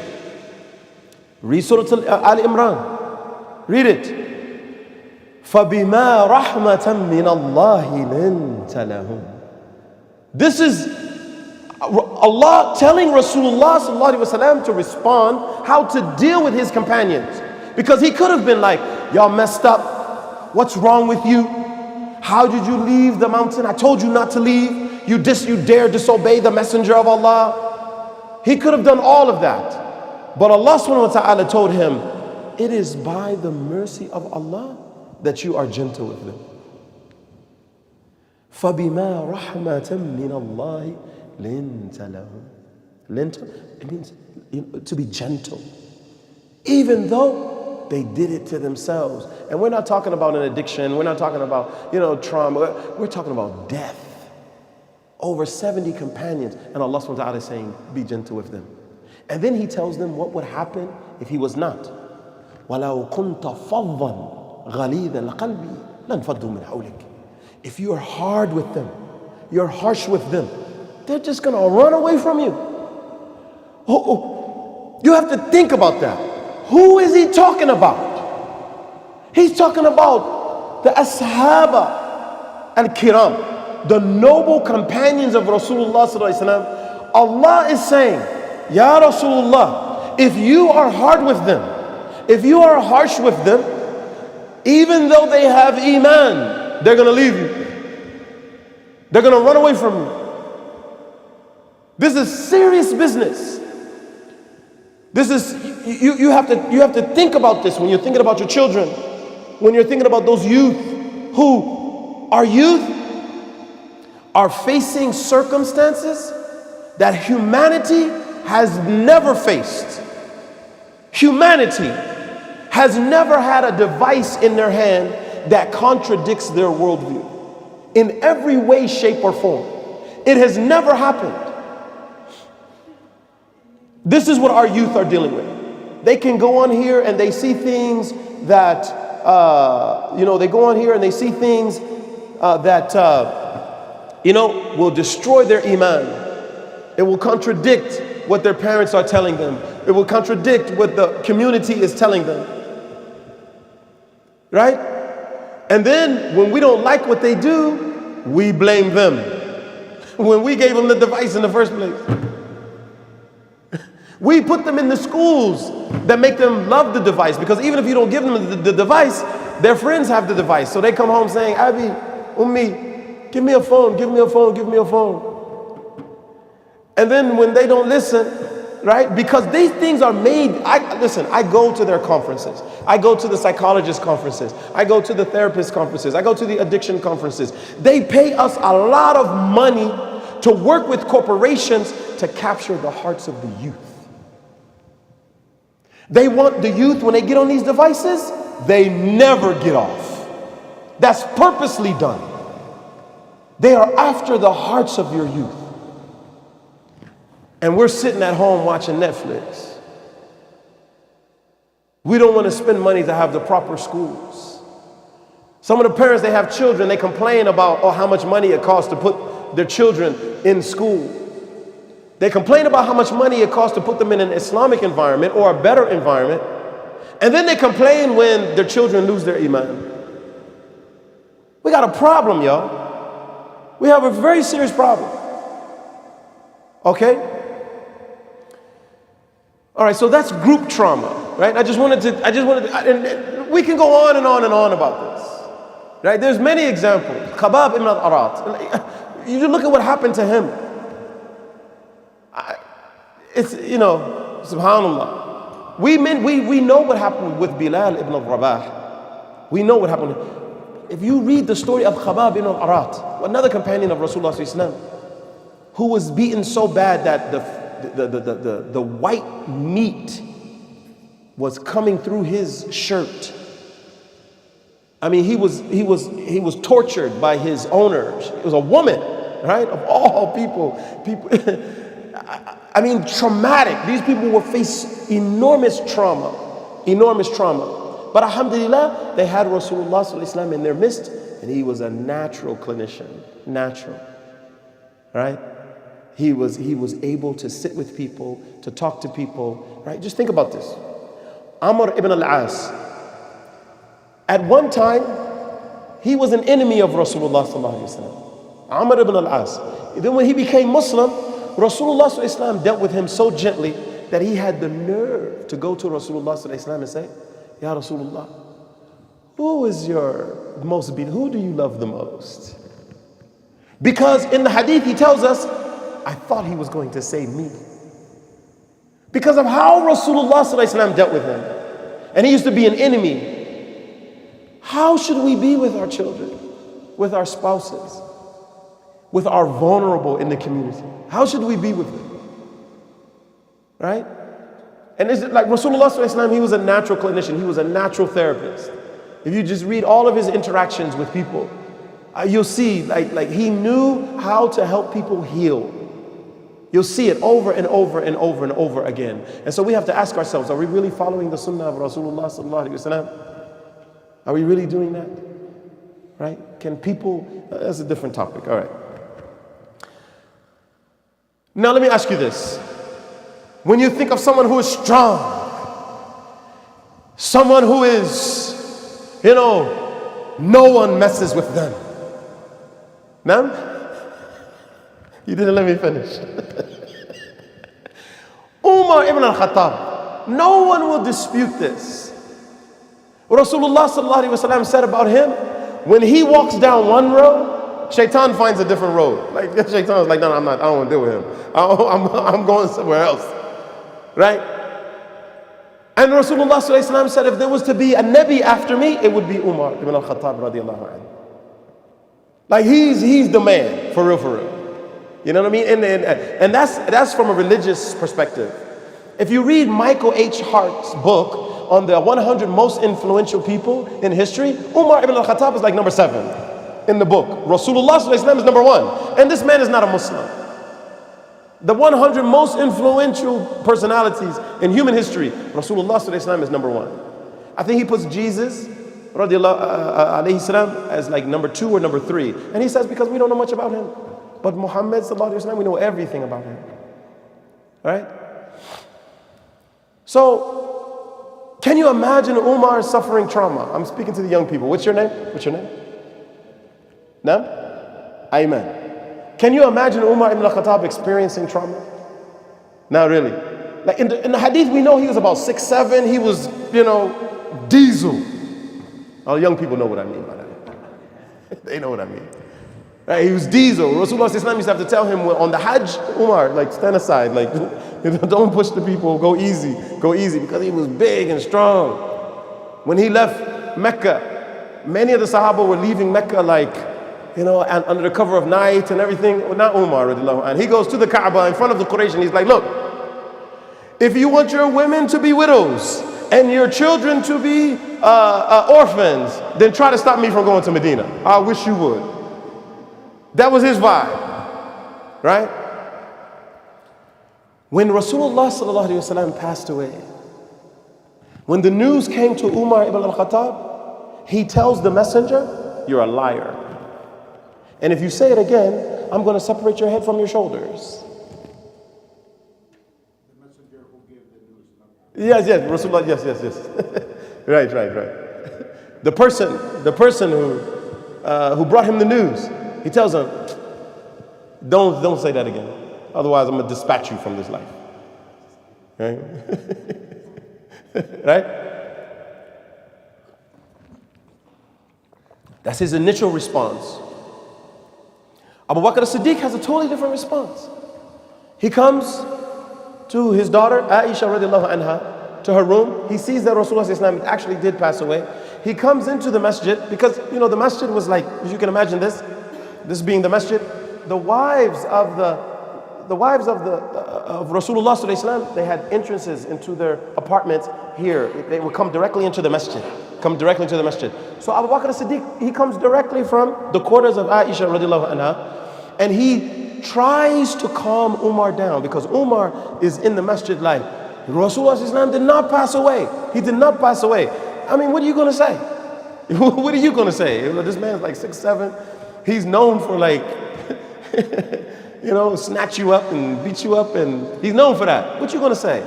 Read Surah Al-Imran. Read it. فَبِمَا رَحْمَةً مِّنَ اللَّهِ لِنْتَ لَهُمْ. This is Allah telling Rasulullah sallallahu alaihi wasallam to respond, how to deal with his companions. Because he could have been like, y'all messed up. What's wrong with you? How did you leave the mountain? I told you not to leave. You dare disobey the messenger of Allah. He could have done all of that. But Allah subhanahu wa ta'ala told him, it is by the mercy of Allah that you are gentle with them. فَبِمَا رَحْمَةً مِّنَ اللَّهِ لِنْتَ لَهُمْ. Lint, it means to be gentle. Even though they did it to themselves. And we're not talking about an addiction. We're not talking about, trauma. We're talking about death. Over 70 companions. And Allah subhanahu wa ta'ala is saying, be gentle with them. And then he tells them what would happen if he was not. وَلَوْ كُنْتَ فَضًّا غَلِيظَ الْقَلْبِ لَانْفَضُّوا مِنْ حَوْلِكَ. If you are hard with them, you're harsh with them, they're just going to run away from you. You have to think about that. Who is he talking about? He's talking about the Ashaba al-Kiram, the noble companions of Rasulullah sallallahu alaihi wasallam. Allah is saying, Ya Rasulullah, if you are hard with them, if you are harsh with them, even though they have iman, they're going to leave you. They're going to run away from you. This is serious business. This is, you have to think about this when you're thinking about your children, when you're thinking about those youth who are facing circumstances that humanity has never faced. Humanity has never had a device in their hand that contradicts their worldview in every way, shape, or form. It has never happened. This is what our youth are dealing with. They can go on here and they see things that, they go on here and they see things that will destroy their Iman. It will contradict what their parents are telling them. It will contradict what the community is telling them. Right? And then when we don't like what they do, we blame them. When we gave them the device in the first place. We put them in the schools that make them love the device, because even if you don't give them the device, their friends have the device. So they come home saying, Abi, Ummi, give me a phone, give me a phone, give me a phone. And then when they don't listen, right? Because these things are made. I go to their conferences. I go to the psychologist conferences. I go to the therapist conferences. I go to the addiction conferences. They pay us a lot of money to work with corporations to capture the hearts of the youth. They want the youth, when they get on these devices, they never get off. That's purposely done. They are after the hearts of your youth. And we're sitting at home watching Netflix. We don't want to spend money to have the proper schools. Some of the parents, they have children, they complain about how much money it costs to put their children in school. They complain about how much money it costs to put them in an Islamic environment or a better environment. And then they complain when their children lose their Iman. We got a problem, y'all. We have a very serious problem. Okay? All right, so that's group trauma, right? And we can go on and on and on about this, right? There's many examples. Khabab ibn al-Arat. You look at what happened to him. It's, subhanAllah. We know what happened with Bilal ibn al-Rabah. We know what happened. If you read the story of Khabab ibn al-Arat, another companion of Rasulullah sallallahu alaihi wasallam, who was beaten so bad that the white meat was coming through his shirt. I mean, he was tortured by his owner. It was a woman, right? Of all people. I mean, traumatic. These people will face enormous trauma. But alhamdulillah, they had Rasulullah sallallahu alaihi wasallam in their midst, and he was a natural clinician. Natural, right? He was able to sit with people, to talk to people, right? Just think about this. Amr ibn al-As, at one time, he was an enemy of Rasulullah sallallahu alaihi wasallam. Amr ibn al-As. Then when he became Muslim, Rasulullah sallallahu alaihi wasallam dealt with him so gently that he had the nerve to go to Rasulullah sallallahu alaihi wasallam and say, Ya Rasulullah, who do you love the most? Because in the hadith he tells us, I thought he was going to say me. Because of how Rasulullah sallallahu alaihi wasallam dealt with him. And he used to be an enemy. How should we be with our children, with our spouses, with our vulnerable in the community? How should we be with them? Right? And it's like Rasulullah sallallahu alaihi wasallam, he was a natural clinician. He was a natural therapist. If you just read all of his interactions with people, you'll see like he knew how to help people heal. You'll see it over and over and over and over again. And so we have to ask ourselves, are we really following the sunnah of Rasulullah sallallahu alaihi wasallam? Are we really doing that? Right? Can people, that's a different topic. All right. Now let me ask you this. When you think of someone who is strong, someone who is, no one messes with them. Ma'am? You didn't let me finish. Umar ibn al-Khattab, no one will dispute this. Rasulullah sallallahu alaihi wasallam said about him, when he walks down one road, Shaitan finds a different road. Like Shaitan's like, no, I don't want to deal with him. I'm going somewhere else. Right? And Rasulullah ﷺ said, if there was to be a Nabi after me, it would be Umar ibn al-Khattab radiallahu anhu. Like he's the man, for real, for real. You know what I mean? And that's from a religious perspective. If you read Michael H. Hart's book on the 100 most influential people in history, Umar ibn al-Khattab is like number 7 in the book. Rasulullah ﷺ is number 1. And this man is not a Muslim. The 100 most influential personalities in human history, Rasulullah ﷺ is number 1. I think he puts Jesus alayhi salam as like number 2 or number 3. And he says because we don't know much about him. But Muhammad sallallahu alayhi wa sallam, we know everything about him. Right? So, can you imagine Umar suffering trauma? I'm speaking to the young people. What's your name? What's your name? No? Iman. Can you imagine Umar ibn al-Khattab experiencing trauma? Not really. Like in the hadith, we know he was about 6'7". He was, diesel. All young people know what I mean by that. They know what I mean. Right? He was diesel. Rasulullah ﷺ used to have to tell him on the Hajj, Umar, like stand aside, like don't push the people, go easy, because he was big and strong. When he left Mecca, many of the Sahaba were leaving Mecca like, and under the cover of night and everything. Well, not Umar, and he goes to the Kaaba in front of the Quraysh and he's like, look, if you want your women to be widows and your children to be orphans, then try to stop me from going to Medina. I wish you would. That was his vibe, right? When Rasulullah sallallahu alaihi wasallam passed away, when the news came to Umar ibn al-Khattab, he tells the messenger, you're a liar. And if you say it again, I'm going to separate your head from your shoulders. The messenger who gave the news. Yes, Rasulullah, yes. Right. The person who brought him the news, he tells him, don't say that again. Otherwise, I'm going to dispatch you from this life. Right? Right? That's his initial response. Abu Bakr as-Siddiq has a totally different response. He comes to his daughter, Aisha radiallahu anha, to her room. He sees that Rasulullah actually did pass away. He comes into the masjid because, the masjid was like, as you can imagine this being the masjid, the wives of Rasulullah sallallahu alaihi wasallam, they had entrances into their apartments here. They would come directly into the masjid. So Abu Bakr as-Siddiq, he comes directly from the quarters of Aisha radiallahu anha, and he tries to calm Umar down because Umar is in the masjid like, Rasulullah sallallahu alaihi wasallam did not pass away. He did not pass away. I mean, what are you going to say? What are you going to say? This man's like 6'7". He's known for like, snatch you up and beat you up, and he's known for that. What you going to say?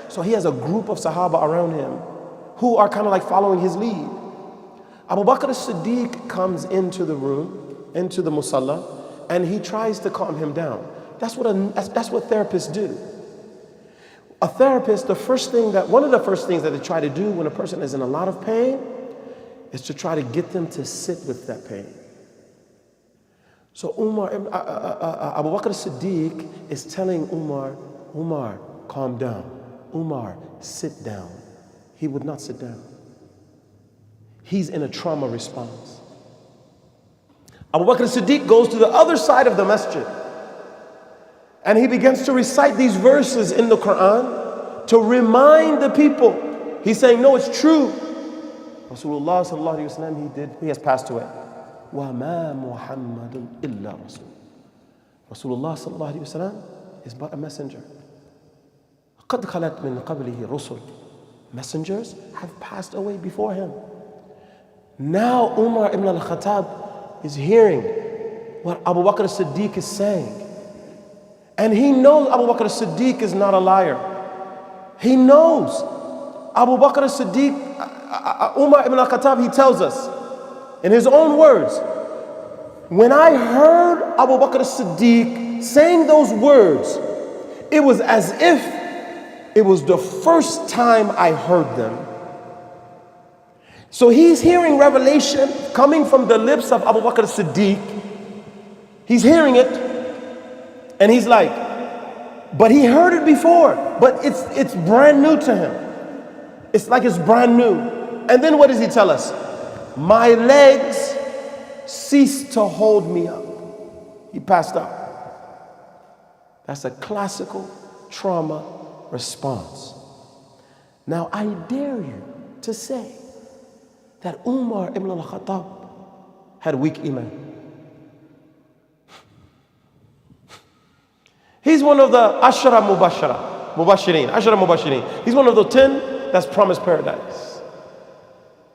So he has a group of Sahaba around him who are kind of like following his lead. Abu Bakr as-Siddiq comes into the room, into the musalla, and he tries to calm him down. That's what therapists do. A therapist, one of the first things that they try to do when a person is in a lot of pain is to try to get them to sit with that pain. So Abu Bakr as-Siddiq is telling Umar, calm down. Umar, sit down. He would not sit down. He's in a trauma response. Abu Bakr as-Siddiq goes to the other side of the masjid and he begins to recite these verses in the Quran to remind the people. He's saying, no, it's true. Rasulullah sallallahu alaihi wasallam, he has passed away. وَمَا مُحَمَّدٌ إِلَّا رَسُولٌ. Rasulullah sallallahu alaihi wasallam is but a messenger. قَدْ خَلَتْ مِنْ قَبْلِهِ رُسُلٌ. Messengers have passed away before him. Now Umar ibn al-Khattab is hearing what Abu Bakr as-Siddiq is saying. And he knows Abu Bakr as-Siddiq is not a liar. He knows Abu Bakr as-Siddiq, Umar ibn al-Khattab, he tells us in his own words, when I heard Abu Bakr as-Siddiq saying those words, it was as if it was the first time I heard them. So he's hearing revelation coming from the lips of Abu Bakr as-Siddiq. He's hearing it, and he's like, but he heard it before, but it's brand new to him. It's like it's brand new. And then what does he tell us? My legs ceased to hold me up. He passed out. That's a classical trauma response. Now I dare you to say that Umar ibn al-Khattab had weak Iman. He's one of the Ashara Mubashirin. He's one of the 10 that's promised paradise.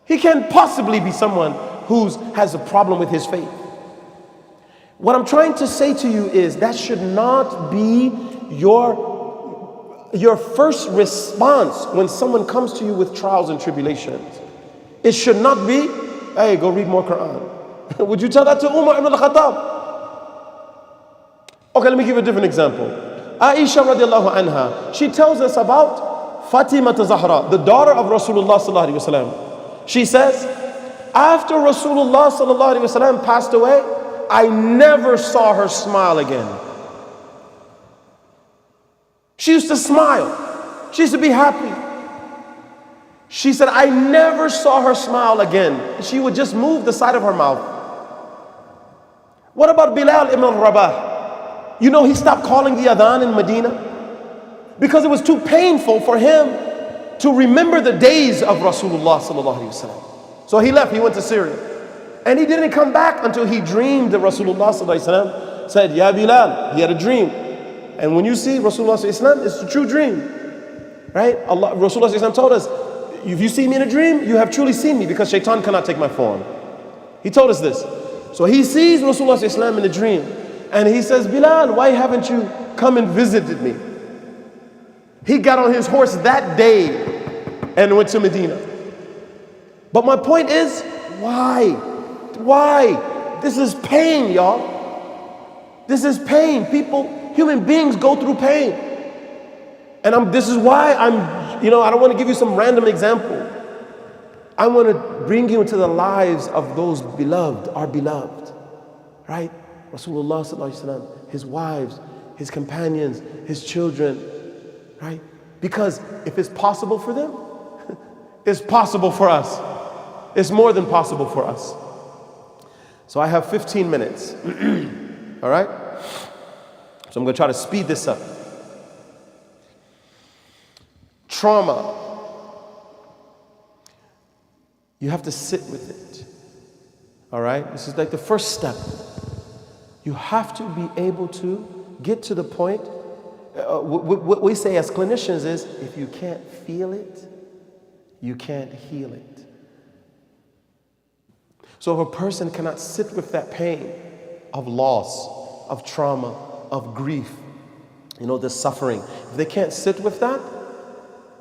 He can't possibly be someone who has a problem with his faith. What I'm trying to say to you is that should not be your first response when someone comes to you with trials and tribulations. It should not be, hey, go read more Quran. Would you tell that to Umar ibn al-Khattab? Okay, let me give you a different example. Aisha radiallahu anha, she tells us about Fatima Zahra, the daughter of Rasulullah sallallahu alaihi wasallam. She says, after Rasulullah sallallahu alaihi wasallam passed away, I never saw her smile again. She used to smile. She used to be happy. She said, I never saw her smile again. She would just move the side of her mouth. What about Bilal ibn Rabah? You know, he stopped calling the adhan in Medina because it was too painful for him to remember the days of Rasulullah sallallahu alaihi wasallam. So he left, he went to Syria. And he didn't come back until he dreamed that Rasulullah sallallahu alaihi wasallam said, Ya Bilal, he had a dream. And when you see Rasulullah sallallahu alaihi wasallam, it's a true dream. Right? Rasulullah sallallahu alaihi wasallam told us, if you see me in a dream, you have truly seen me because shaitan cannot take my form. He told us this. So he sees Rasulullah sallallahu alaihi wasallam in a dream. And he says, Bilal, why haven't you come and visited me? He got on his horse that day and went to Medina. But my point is, why? Why? This is pain, y'all. This is pain. People, human beings go through pain. And this is why I don't want to give you some random example. I want to bring you into the lives of those beloved, our beloved, right? Rasulullah sallallahu alaihi wasallam, his wives, his companions, his children, right? Because if it's possible for them, it's possible for us. It's more than possible for us. So I have 15 minutes, all right? So I'm going to try to speed this up. Trauma. You have to sit with it, all right? This is like the first step. You have to be able to get to the point. What we say as clinicians is, if you can't feel it, you can't heal it. So if a person cannot sit with that pain of loss, of trauma, of grief, the suffering, if they can't sit with that,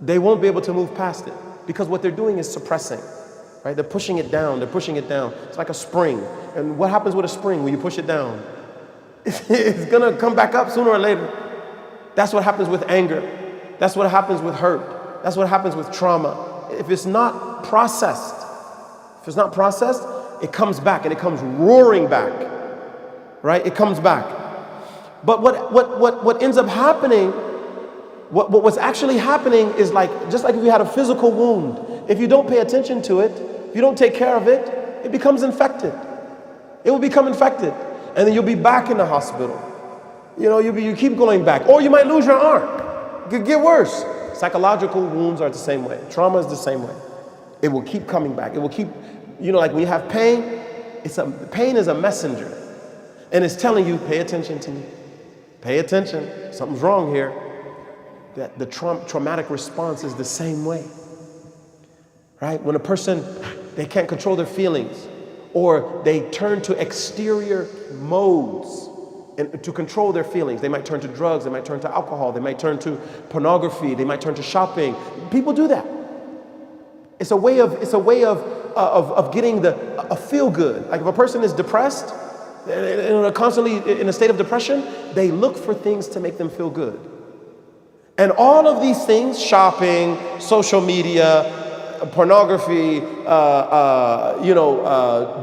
they won't be able to move past it. Because what they're doing is suppressing, right? They're pushing it down, It's like a spring. And what happens with a spring when you push it down? It's gonna come back up sooner or later. That's what happens with anger. That's what happens with hurt. That's what happens with trauma. If it's not processed, it comes back and it comes roaring back, right? It comes back. But what ends up happening, what's actually happening is just like if you had a physical wound. If you don't pay attention to it, if you don't take care of it, it becomes infected. It will become infected. And then you'll be back in the hospital. You keep going back. Or you might lose your arm. It could get worse. Psychological wounds are the same way. Trauma is the same way. It will keep coming back. It will keep, like when you have pain, pain is a messenger. And it's telling you, pay attention to me. Pay attention. Something's wrong here. That the traumatic response is the same way. Right? When a person, they can't control their feelings, or they turn to exterior modes to control their feelings. They might turn to drugs, they might turn to alcohol, they might turn to pornography, they might turn to shopping. People do that. It's a way of getting a feel good. Like if a person is depressed, constantly in a state of depression, they look for things to make them feel good. And all of these things, shopping, social media, pornography,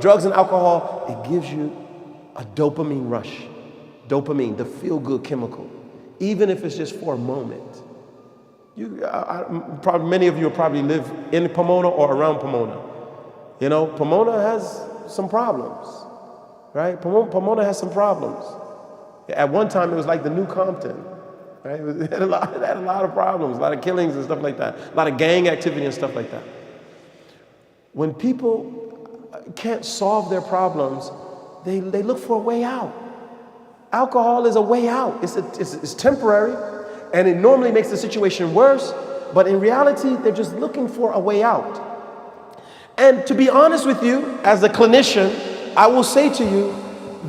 drugs and alcohol, it gives you a dopamine rush. Dopamine, the feel-good chemical. Even if it's just for a moment. Probably many of you probably live in Pomona or around Pomona. You know, Pomona has some problems, right? Pomona has some problems. At one time, it was like the new Compton, right? It had a lot of problems, a lot of killings and stuff like that, a lot of gang activity and stuff like that. When people can't solve their problems, they look for a way out. Alcohol is a way out. It's temporary, and it normally makes the situation worse, but in reality, they're just looking for a way out. And to be honest with you, as a clinician, I will say to you,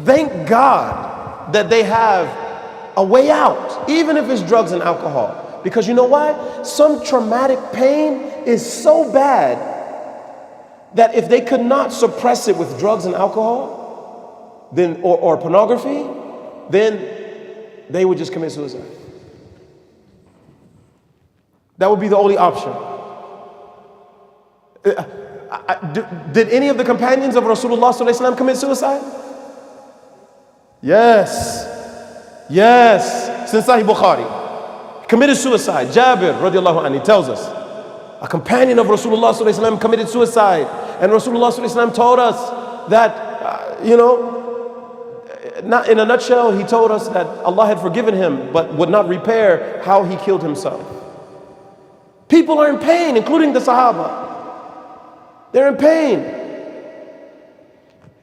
thank God that they have a way out, even if it's drugs and alcohol. Because you know why? Some traumatic pain is so bad that if they could not suppress it with drugs and alcohol, then or pornography, then they would just commit suicide. That would be the only option. Did any of the companions of Rasulullah ﷺ commit suicide? Yes. Yes. Since Sahih Bukhari. Committed suicide. Jabir radiallahu anhu tells us, a companion of Rasulullah ﷺ committed suicide. And Rasulullah ﷺ told us that, not in a nutshell, he told us that Allah had forgiven him, but would not repair how he killed himself. People are in pain, including the Sahaba. They're in pain.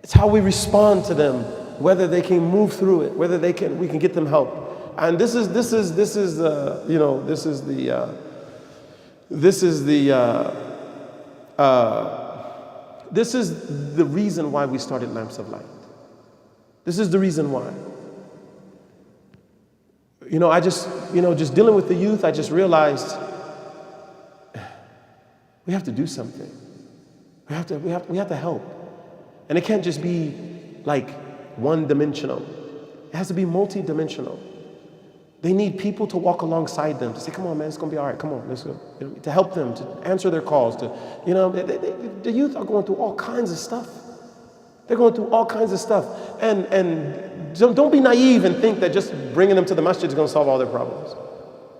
It's how we respond to them, whether they can move through it, whether we can get them help. And this is the reason why we started Lamps of Light. This is the reason why. Just dealing with the youth, I just realized we have to do something. We have to help. And it can't just be like one-dimensional. It has to be multi-dimensional. They need people to walk alongside them, to say, come on, man, it's going to be all right. Come on, let's go. To help them, to answer their calls. The youth are going through all kinds of stuff. They're going through all kinds of stuff. And don't be naive and think that just bringing them to the masjid is going to solve all their problems.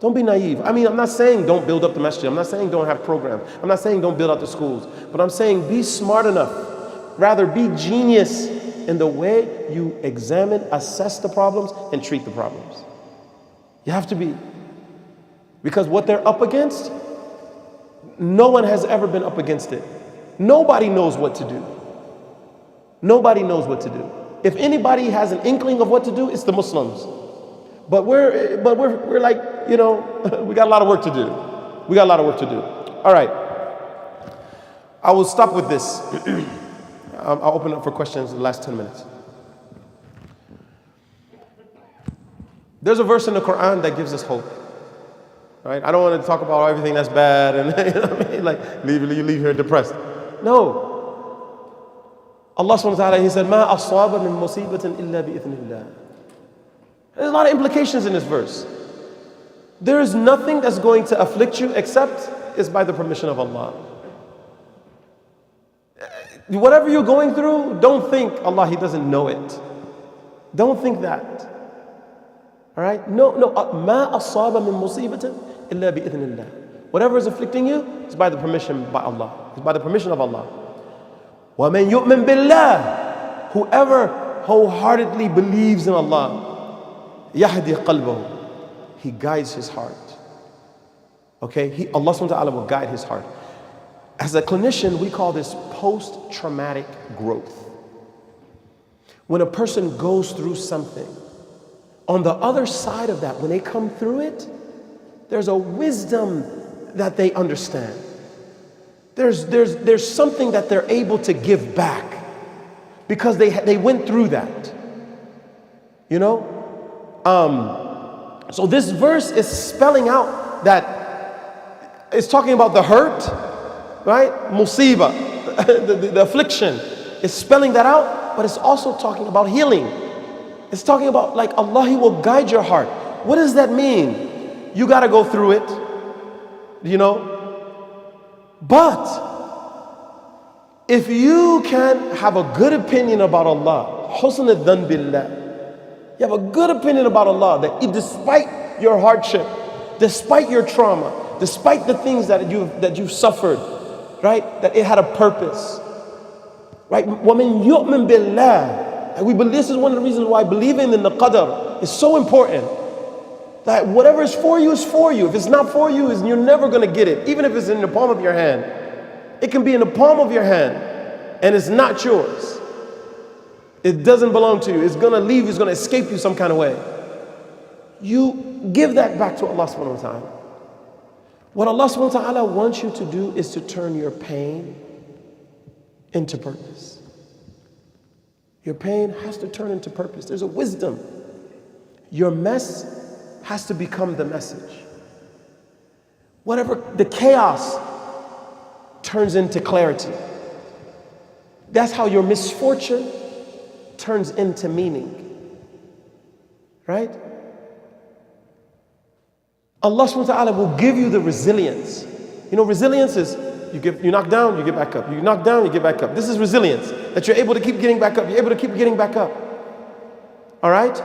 Don't be naive. I mean, I'm not saying don't build up the masjid. I'm not saying don't have programs. I'm not saying don't build out the schools. But I'm saying be smart enough. Rather, be genius in the way you examine, assess the problems, and treat the problems. You have to be. Because what they're up against, no one has ever been up against it. Nobody knows what to do. Nobody knows what to do. If anybody has an inkling of what to do, it's the Muslims. But we're like, we got a lot of work to do. We got a lot of work to do. All right. I will stop with this. I'll open up for questions in the last 10 minutes. There's a verse in the Quran that gives us hope. Right? I don't want to talk about everything that's bad and you leave here depressed. No. Allah subhanahu wa ta'ala, He said, "Ma asaba min musibatin illa bi idhnillah." There's a lot of implications in this verse. There is nothing that's going to afflict you except it's by the permission of Allah. Whatever you're going through, don't think Allah, He doesn't know it. Don't think that. All right? No. Ma asaba min musibatin illa bi idhnillah. Whatever is afflicting you is by the permission by Allah. It's by the permission of Allah. وَمَنْ يُؤْمِنْ بِاللَّهِ. Whoever wholeheartedly believes in Allah, يَهْدِي قَلْبَهُ. He guides his heart. Okay? Allah subhanahu wa ta'ala will guide his heart. As a clinician, we call this post-traumatic growth. When a person goes through something, on the other side of that, when they come through it, there's a wisdom that they understand. There's something that they're able to give back because they went through that. So this verse is spelling out that it's talking about the hurt, right? Musibah, the affliction. It's spelling that out, but it's also talking about healing. It's talking about like Allah, He will guide your heart. What does that mean? You got to go through it, But if you can have a good opinion about Allah, husn al-dhan billah, you have a good opinion about Allah, that despite your hardship, despite your trauma, despite the things that you've suffered, right? That it had a purpose, right? وَمَن يُؤْمِن بِاللَّهِ. And we believe, this is one of the reasons why believing in the qadr is so important. That whatever is for you is for you. If it's not for you, you're never going to get it. Even if it's in the palm of your hand. It can be in the palm of your hand and it's not yours. It doesn't belong to you. It's going to leave. It's going to escape you some kind of way. You give that back to Allah subhanahu wa ta'ala. What Allah subhanahu wa ta'ala wants you to do is to turn your pain into purpose. Your pain has to turn into purpose. There's a wisdom. Your mess has to become the message. Whatever the chaos turns into clarity. That's how your misfortune turns into meaning. Right? Allah subhanahu wa ta'ala will give you the resilience. You know, resilience is you knock down, you get back up. You knock down, you get back up. This is resilience. That you're able to keep getting back up. You're able to keep getting back up. All right?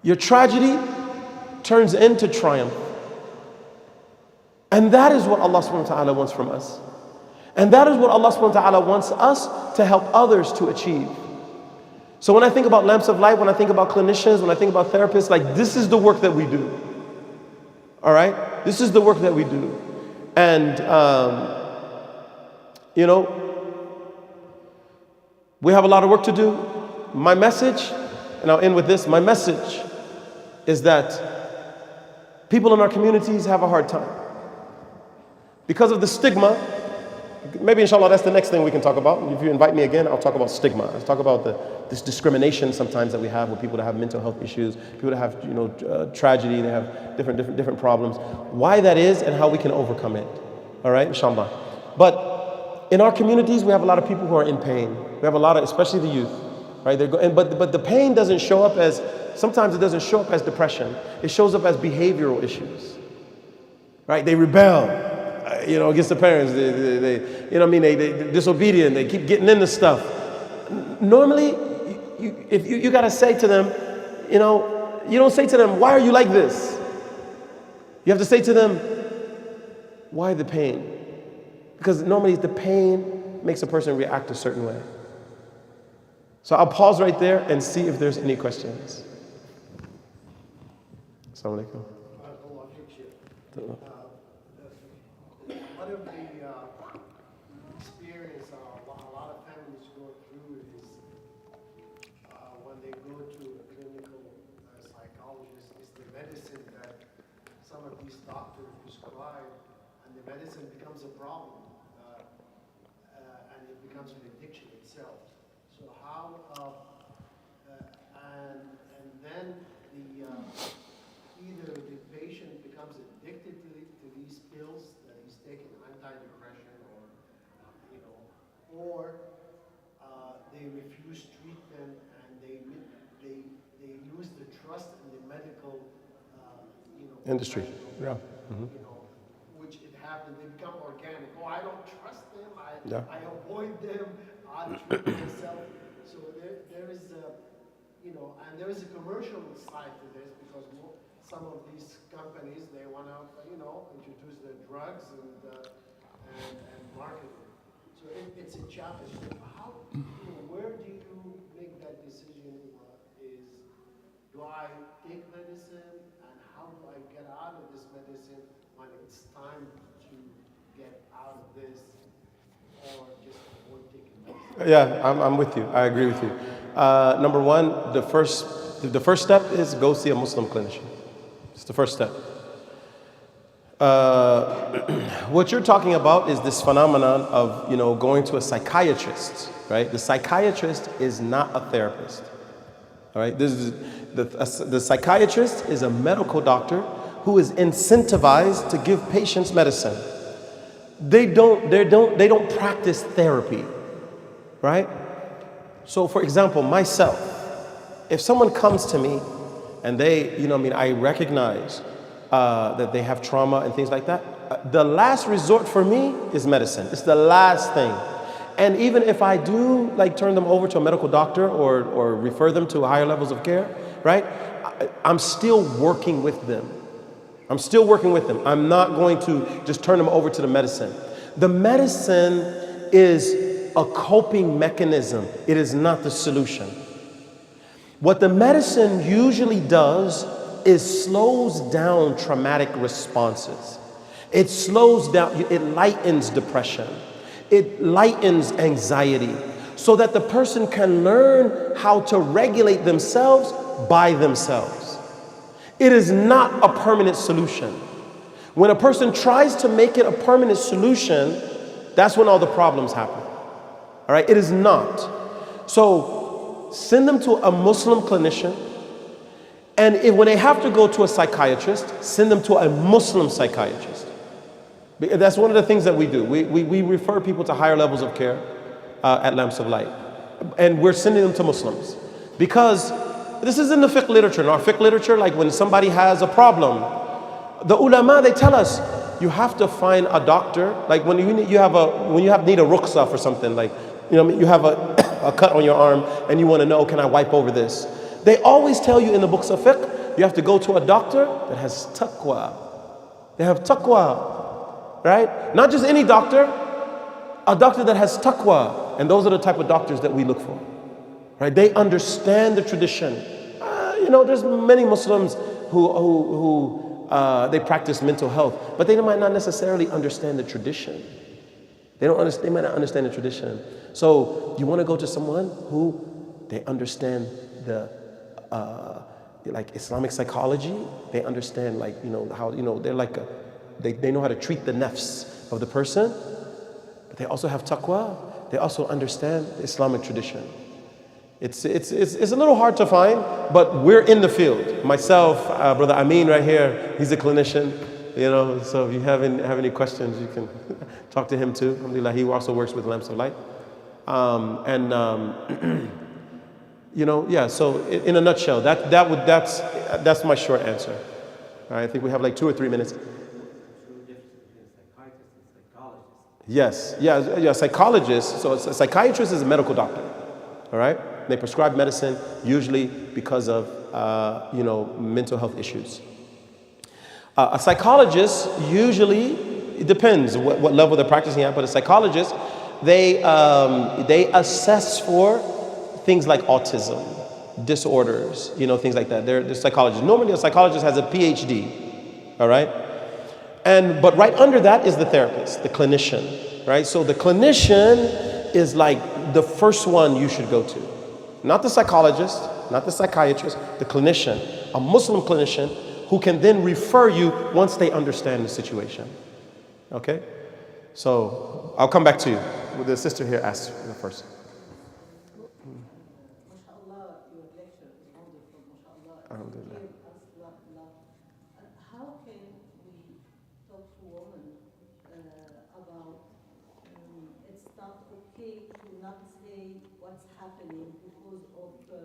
Your tragedy turns into triumph. And that is what Allah subhanahu wa ta'ala wants from us. And that is what Allah subhanahu wa ta'ala wants us to help others to achieve. So when I think about lamps of light, when I think about clinicians, when I think about therapists, like this is the work that we do. All right? This is the work that we do. And, you know, we have a lot of work to do. My message, and I'll end with this, my message is that people in our communities have a hard time. Because of the stigma, maybe inshallah that's the next thing we can talk about. If you invite me again, I'll talk about stigma. I'll talk about this discrimination sometimes that we have with people that have mental health issues, people that have, you know, tragedy, they have different problems. Why that is and how we can overcome it. All right, inshallah. But in our communities, we have a lot of people who are in pain. We have a lot of, especially the youth, right? But the pain doesn't show up as, sometimes it doesn't show up as depression. It shows up as behavioral issues, right? They rebel. You know, against the parents, they you know what I mean, they're disobedient, they keep getting into stuff. Normally, you gotta say to them, you know, you don't say to them, why are you like this? You have to say to them, why the pain? Because normally the pain makes a person react a certain way. So I'll pause right there and see if there's any questions. Assalamu alaikum. One of the experience a lot of families go through is when they go to a clinical psychologist, is the medicine that some of these doctors prescribe, and the medicine becomes a problem, and it becomes an addiction itself. So how, and then either the patient becomes addicted to these pills that he's taking, antidepressant, or you know, or they refuse treatment and they lose the trust in the medical you know, industry. Yeah. You know, which it happens. They become organic. Oh, I don't trust them. I avoid them. I treat myself. So there is you know, and there is a commercial side to this, because some of these companies, they want to, you know, introduce their drugs and market it. So it's a challenge. So how, you know, where do you make that decision? Do I take medicine, and how do I get out of this medicine when it's time to get out of this, or just avoid taking medicine? Yeah, I'm with you. I agree with you. Number one, the first step is go see a Muslim clinician. It's the first step. What you're talking about is this phenomenon of, you know, going to a psychiatrist, right? The psychiatrist is not a therapist. All right, this is the psychiatrist is a medical doctor who is incentivized to give patients medicine. They don't practice therapy, right? So, for example, myself, if someone comes to me and they, you know, I mean, I recognize that they have trauma and things like that, the last resort for me is medicine. It's the last thing. And even if I do like turn them over to a medical doctor or refer them to higher levels of care, right, I'm still working with them. I'm still working with them. I'm not going to just turn them over to the medicine. The medicine is a coping mechanism. It is not the solution. What the medicine usually does is slows down traumatic responses. It slows down, it lightens depression. It lightens anxiety so that the person can learn how to regulate themselves by themselves. It is not a permanent solution. When a person tries to make it a permanent solution, that's when all the problems happen. All right, it is not. So send them to a Muslim clinician, and when they have to go to a psychiatrist, send them to a Muslim psychiatrist. That's one of the things that we do. We refer people to higher levels of care at Lamps of Light, and we're sending them to Muslims because this is in the fiqh literature. In our fiqh literature, like when somebody has a problem, the ulama, they tell us you have to find a doctor. Like when you need a ruqsa for something, like you have a cut on your arm and you want to know, can I wipe over this? They always tell you in the books of fiqh, you have to go to a doctor that has taqwa. They have taqwa, right? Not just any doctor, a doctor that has taqwa. And those are the type of doctors that we look for, right? They understand the tradition. There's many Muslims who they practice mental health, but they might not necessarily understand the tradition. They might not understand the tradition. So you want to go to someone who they understand the like Islamic psychology. They understand how they're like they know how to treat the nafs of the person, but they also have taqwa. They also understand the Islamic tradition. It's a little hard to find, but we're in the field. Myself, Brother Iman right here, he's a clinician. So if you have any questions, you can talk to him too. Alhamdulillah, he also works with Lamps of Light. So in a nutshell, that's my short answer. All right, I think we have like 2 or 3 minutes. Yes, psychologist. So a psychiatrist is a medical doctor. All right, they prescribe medicine usually because of mental health issues. A psychologist usually, it depends what level they're practicing at, but a psychologist, they assess for things like autism, disorders, things like that. They're psychologists. Normally a psychologist has a PhD, all right? But right under that is the therapist, the clinician, right? So the clinician is like the first one you should go to. Not the psychologist, not the psychiatrist, the clinician, a Muslim clinician who can then refer you once they understand the situation. Okay? So I'll come back to you. The sister here asked first. Alhamdulillah. How can we talk to women about it's not okay to not say what's happening because of sitter,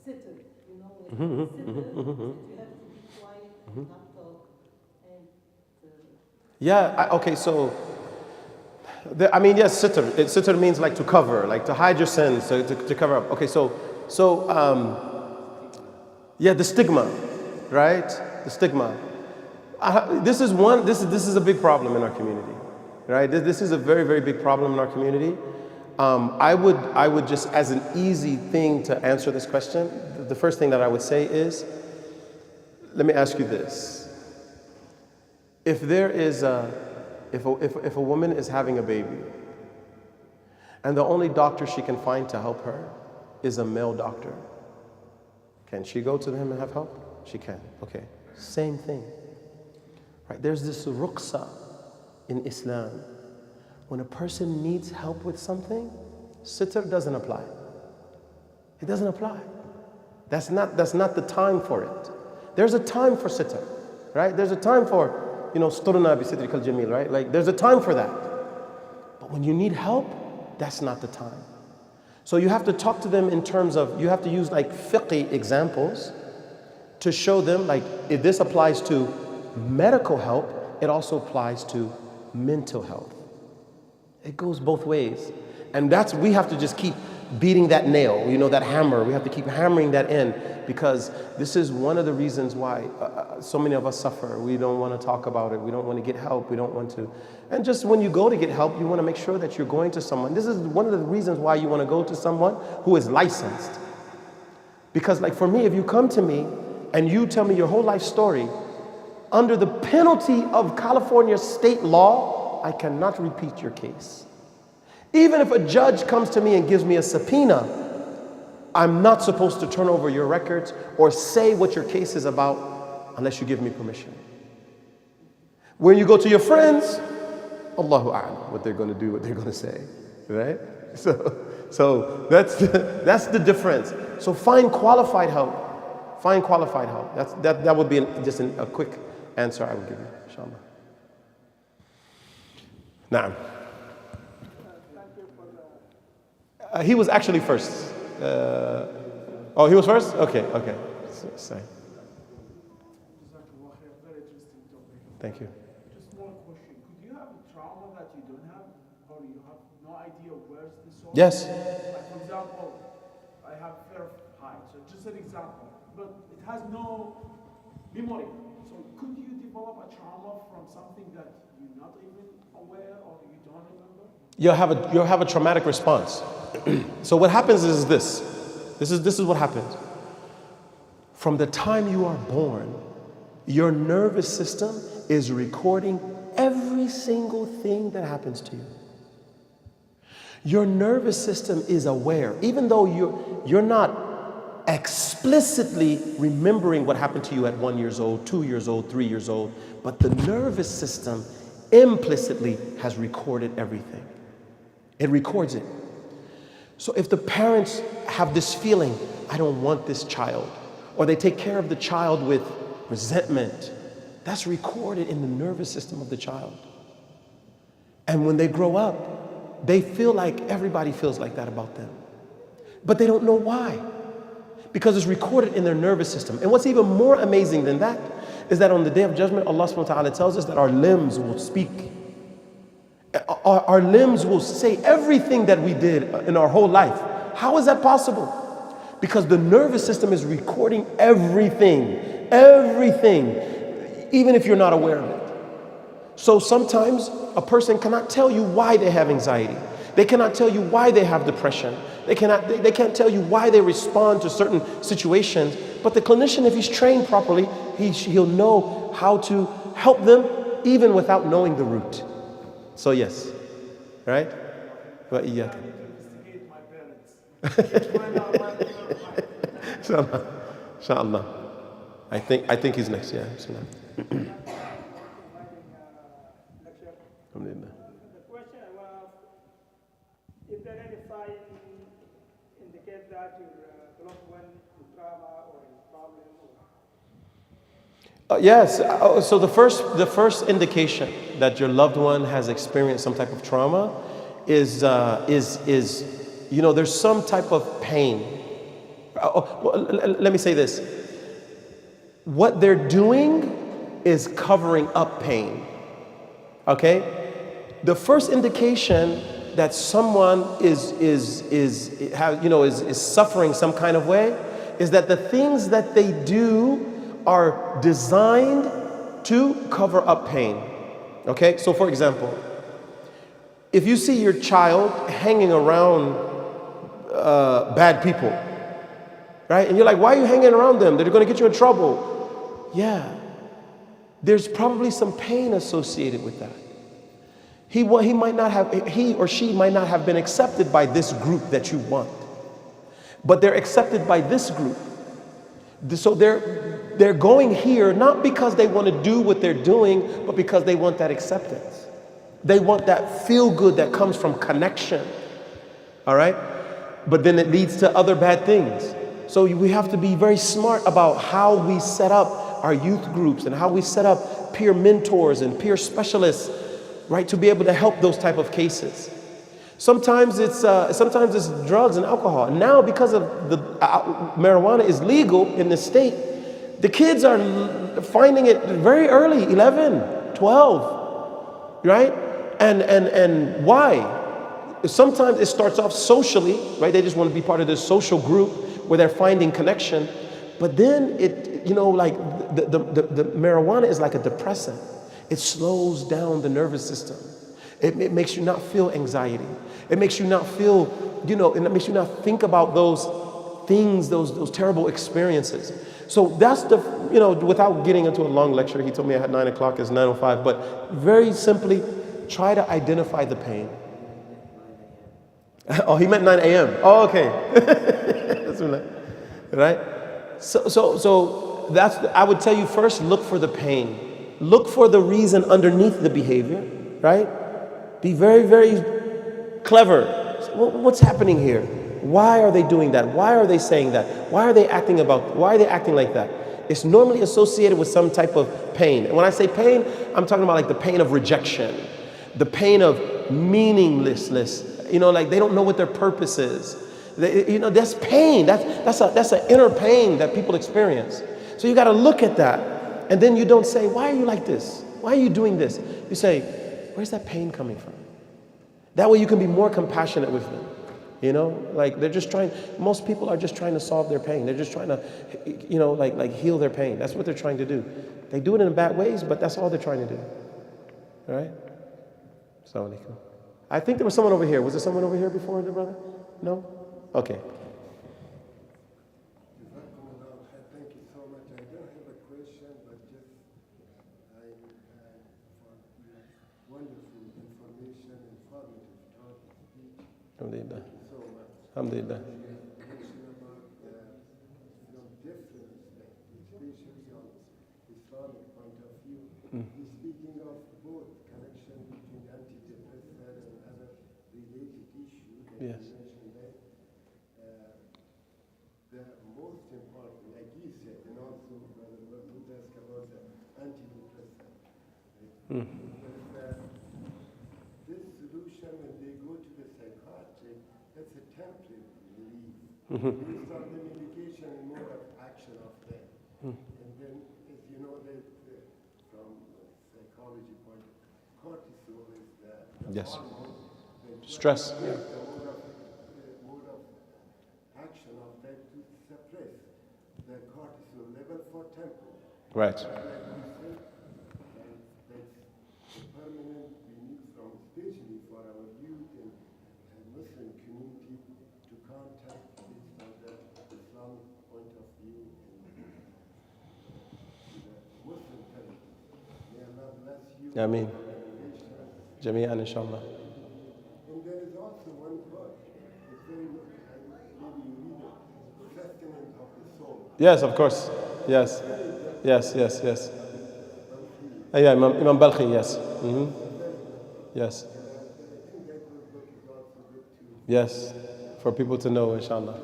when sitter, you have to be quiet and not talk. Okay, so yes, sitter. Sitter means like to cover, like to hide your sins, to cover up. Okay, the stigma, right? The stigma. This is a big problem in our community, right? This is a very, very big problem in our community. I would just, as an easy thing to answer this question, the first thing that I would say is, let me ask you this. If there is if a woman is having a baby, and the only doctor she can find to help her is a male doctor, can she go to him and have help? She can. Okay. Same thing. Right? There's this ruqsa in Islam. When a person needs help with something, sitr doesn't apply. It doesn't apply. That's not the time for it. There's a time for sitr, right? There's a time for, sturna bi sitrika al-jamil, right? Like there's a time for that. But when you need help, that's not the time. So you have to talk to them in terms of, you have to use like fiqh examples to show them like if this applies to medical help, it also applies to mental health. It goes both ways. And we have to just keep beating that nail, that hammer. We have to keep hammering that in, because this is one of the reasons why so many of us suffer. We don't want to talk about it. We don't want to get help. We don't want to. And just when you go to get help, you want to make sure that you're going to someone. This is one of the reasons why you want to go to someone who is licensed. Because like for me, if you come to me and you tell me your whole life story, under the penalty of California state law, I cannot repeat your case. Even if a judge comes to me and gives me a subpoena, I'm not supposed to turn over your records or say what your case is about unless you give me permission. When you go to your friends, Allahu A'lam, what they're going to do, what they're going to say, right? So that's the difference. So find qualified help. Find qualified help. That would be just a quick answer I would give you, inshallah. Naam. He was actually first. Oh, he was first? Okay. Say. Thank you. Just one question. Could you have a trauma that you don't have, or you have no idea where's the source? Yes. Like for example, I have fear of heights. So just an example, but it has no memory. So could you develop a trauma from something that you're not even aware or you don't remember? You'll have a traumatic response. So what happens is this. This is what happens. From the time you are born, your nervous system is recording every single thing that happens to you. Your nervous system is aware, even though you're not explicitly remembering what happened to you at 1 year old, 2 years old, 3 years old, but the nervous system implicitly has recorded everything. It records it. So if the parents have this feeling, I don't want this child, or they take care of the child with resentment, that's recorded in the nervous system of the child. And when they grow up, they feel like everybody feels like that about them. But they don't know why. Because it's recorded in their nervous system. And what's even more amazing than that is that on the Day of Judgment, Allah subhanahu wa ta'ala tells us that our limbs will speak. Our limbs will say everything that we did in our whole life. How is that possible? Because the nervous system is recording everything, even if you're not aware of it. So sometimes a person cannot tell you why they have anxiety. They cannot tell you why they have depression. They can't tell you why they respond to certain situations. But the clinician, if he's trained properly, he'll know how to help them even without knowing the root. So yes, right? But yeah. Investigate my parents. Inshallah. I think he's next. Yeah. Alhamdulillah. The question I want to ask, is there any sign indicate that your loved one is trauma or is problem? Yes. So the first indication that your loved one has experienced some type of trauma is there's some type of pain. Let me say this. What they're doing is covering up pain. Okay? The first indication that someone is suffering some kind of way is that the things that they do are designed to cover up pain. Okay? So for example, if you see your child hanging around bad people, right? And you're like, why are you hanging around them? They're going to get you in trouble. Yeah. There's probably some pain associated with that. He or she might not have been accepted by this group that you want, but they're accepted by this group. So they're going here not because they want to do what they're doing, but because they want that acceptance. They want that feel good that comes from connection. All right? But then it leads to other bad things. So we have to be very smart about how we set up our youth groups and how we set up peer mentors and peer specialists, right, to be able to help those type of cases. Sometimes it's drugs and alcohol. And now because of the marijuana is legal in the state, the kids are finding it very early, 11, 12, right? And why? Sometimes it starts off socially, right? They just want to be part of this social group where they're finding connection. But then it, like the marijuana is like a depressant. It slows down the nervous system. It makes you not feel anxiety. It makes you not feel, and it makes you not think about those things, those terrible experiences. So that's without getting into a long lecture, he told me I had 9 o'clock, it's 9:05, but very simply, try to identify the pain. Oh, he meant 9 a.m. Oh, okay. Right? So that's, I would tell you first, look for the pain. Look for the reason underneath the behavior, right? Be very, very clever. What's happening here? Why are they doing that? Why are they saying that? Why are they acting like that? It's normally associated with some type of pain. And when I say pain, I'm talking about like the pain of rejection, the pain of meaninglessness. Like they don't know what their purpose is. That's pain. That's an inner pain that people experience. So you got to look at that. And then you don't say, why are you like this? Why are you doing this? You say, where's that pain coming from? That way you can be more compassionate with them. Like they're just most people are just trying to solve their pain. They're just trying to, like heal their pain. That's what they're trying to do. They do it in bad ways, but that's all they're trying to do. All right? Assalamu alaikum. I think there was someone over here. Was there someone over here before the brother? No? Okay. Thank you so much. I don't have a question, but just for wonderful information, informative talk, speech. Alhamdulillah. Thank you so much. Alhamdulillah. Mention about different aspects, especially on Islamic point of view. He's speaking of both connection between antidepressant and other related issues that Yes. you mentioned there. The most important, like he said, and also Brother Mahmoud asked about the antidepressant. This solution, when they go to the psychiatrist, that's a temporary relief. Based on the medication and mode of action of them. And then, as you know, from psychology point of view, cortisol is the Yes. hormone that Stress. the mode of action of that to suppress the cortisol level for temporary. Right. Like we said, that's the permanent we need from, especially for our youth and Muslim community, to contact based on the Islamic point of view and the Muslim country. May Allah bless you. Ameen. Jami'an, inshallah. And there is also one word. It's very, maybe you read it, sustenance of the soul. Yes, of course. Yes. Yeah, Imam Balkhi, yes. Yes. Yes. For people to know, inshallah.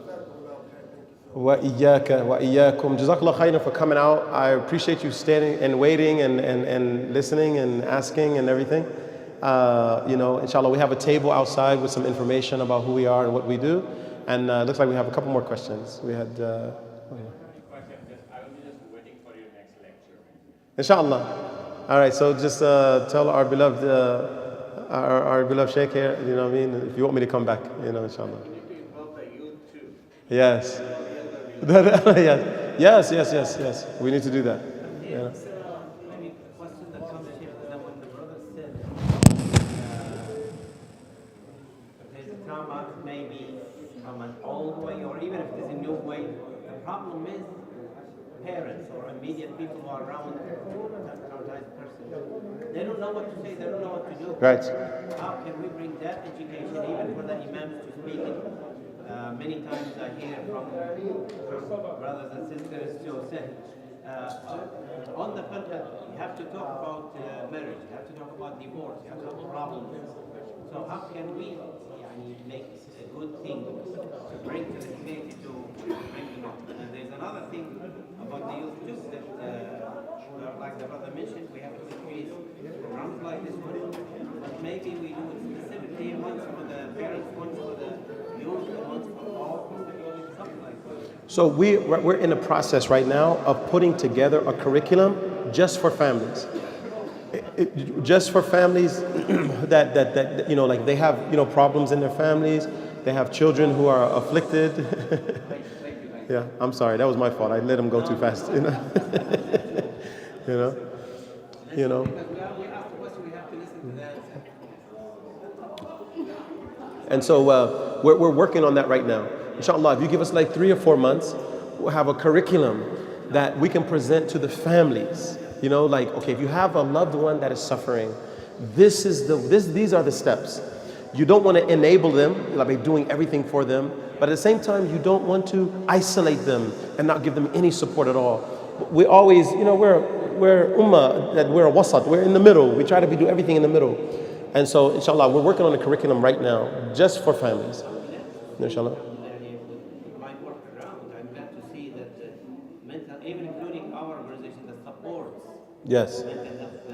Wa iyyaka wa iyyakum. Jazakallah khairan for coming out. I appreciate you standing and waiting and listening and asking and everything. Inshallah, we have a table outside with some information about who we are and what we do. And it looks like we have a couple more questions. We had... I will be just waiting for your next lecture. Inshallah. All right, so just tell our beloved Sheikh here, what I mean, if you want me to come back, inshallah. You need to involve the youth too. Yes. Yes. We need to do that. Yeah. Maybe a question that comes here that what the brother said, there's a trauma maybe from an old way or even if it's a new way. The problem is parents or immediate people who are around that traumatized person. They don't know what to say, they don't know what to do. Right. How can we bring that education even for the imams to speak it? Many times I hear from brothers and sisters to say, on the contrary, you have to talk about marriage, you have to talk about divorce, you have to talk about problems. So how can we make a good thing to bring to the community to bring them up? And there's another thing about the youth too, that like the brother mentioned, we have to create programs like this one, but maybe we do it specifically once for the parents, once for the youth, and once for all, something like that. So we're in the process right now of putting together a curriculum just for families. just for families that you know, like they have, you know, problems in their families. They have children who are afflicted. Yeah, I'm sorry, that was my fault. I let them go too fast. You know, you know, you know. And so we're working on that right now. Inshallah, if you give us like 3 or 4 months, we'll have a curriculum that we can present to the families. You know, like, okay, if you have a loved one that is suffering, these are the steps. You don't want to enable them, like doing everything for them, but at the same time, you don't want to isolate them and not give them any support at all. We always, you know, we're ummah, that we're a wasat, we're in the middle. We try to do everything in the middle. And so, inshallah, we're working on a curriculum right now, just for families. Inshallah. My work around, I'm glad to see that mental, even including our organization that supports Yes. mental health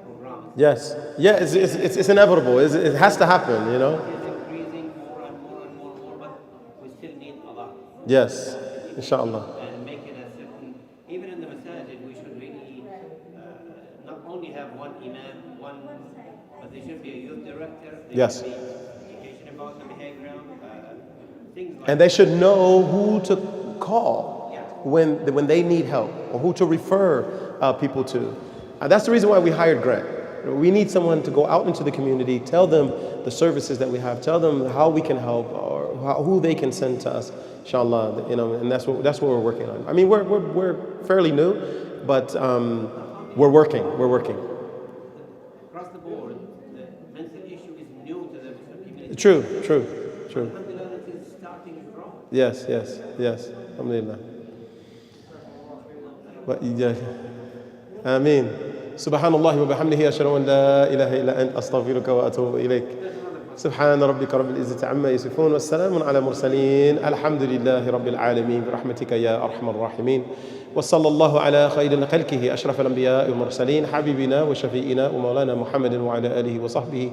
programs. Yes. Yeah, it's inevitable. It has to happen, you know. It's increasing more and more and more and more, but we still need a lot. Yes. Inshallah. And make it a certain, even in the masajid, we should really not only have one imam, but there should be a youth director. There Yes. should be education about the behavior, things like And they should know who to call Yeah. when they need help, or who to refer people to. That's the reason why we hired Grant. We need someone to go out into the community, tell them the services that we have, tell them how we can help, or who they can send to us, inshallah. You know, and that's what we're working on. I mean, we're fairly new, but we're working. across the board. The mental issue is new to the Muslim community. True. Alhamdulillah, it is starting to grow. Yes. Alhamdulillah. آمين. سبحان الله وبحمده أشهد أن لا إله إلا أنت أستغفرك وأتوب إليك. سبحان ربك رب العزة عما يصفون والسلام على المرسلين الحمد لله رب العالمين برحمتك يا أرحم الراحمين وصلى الله على خير خلقه أشرف الأنبياء والمرسلين حبيبنا وشفيئنا ومولانا محمد وعلى آله وصحبه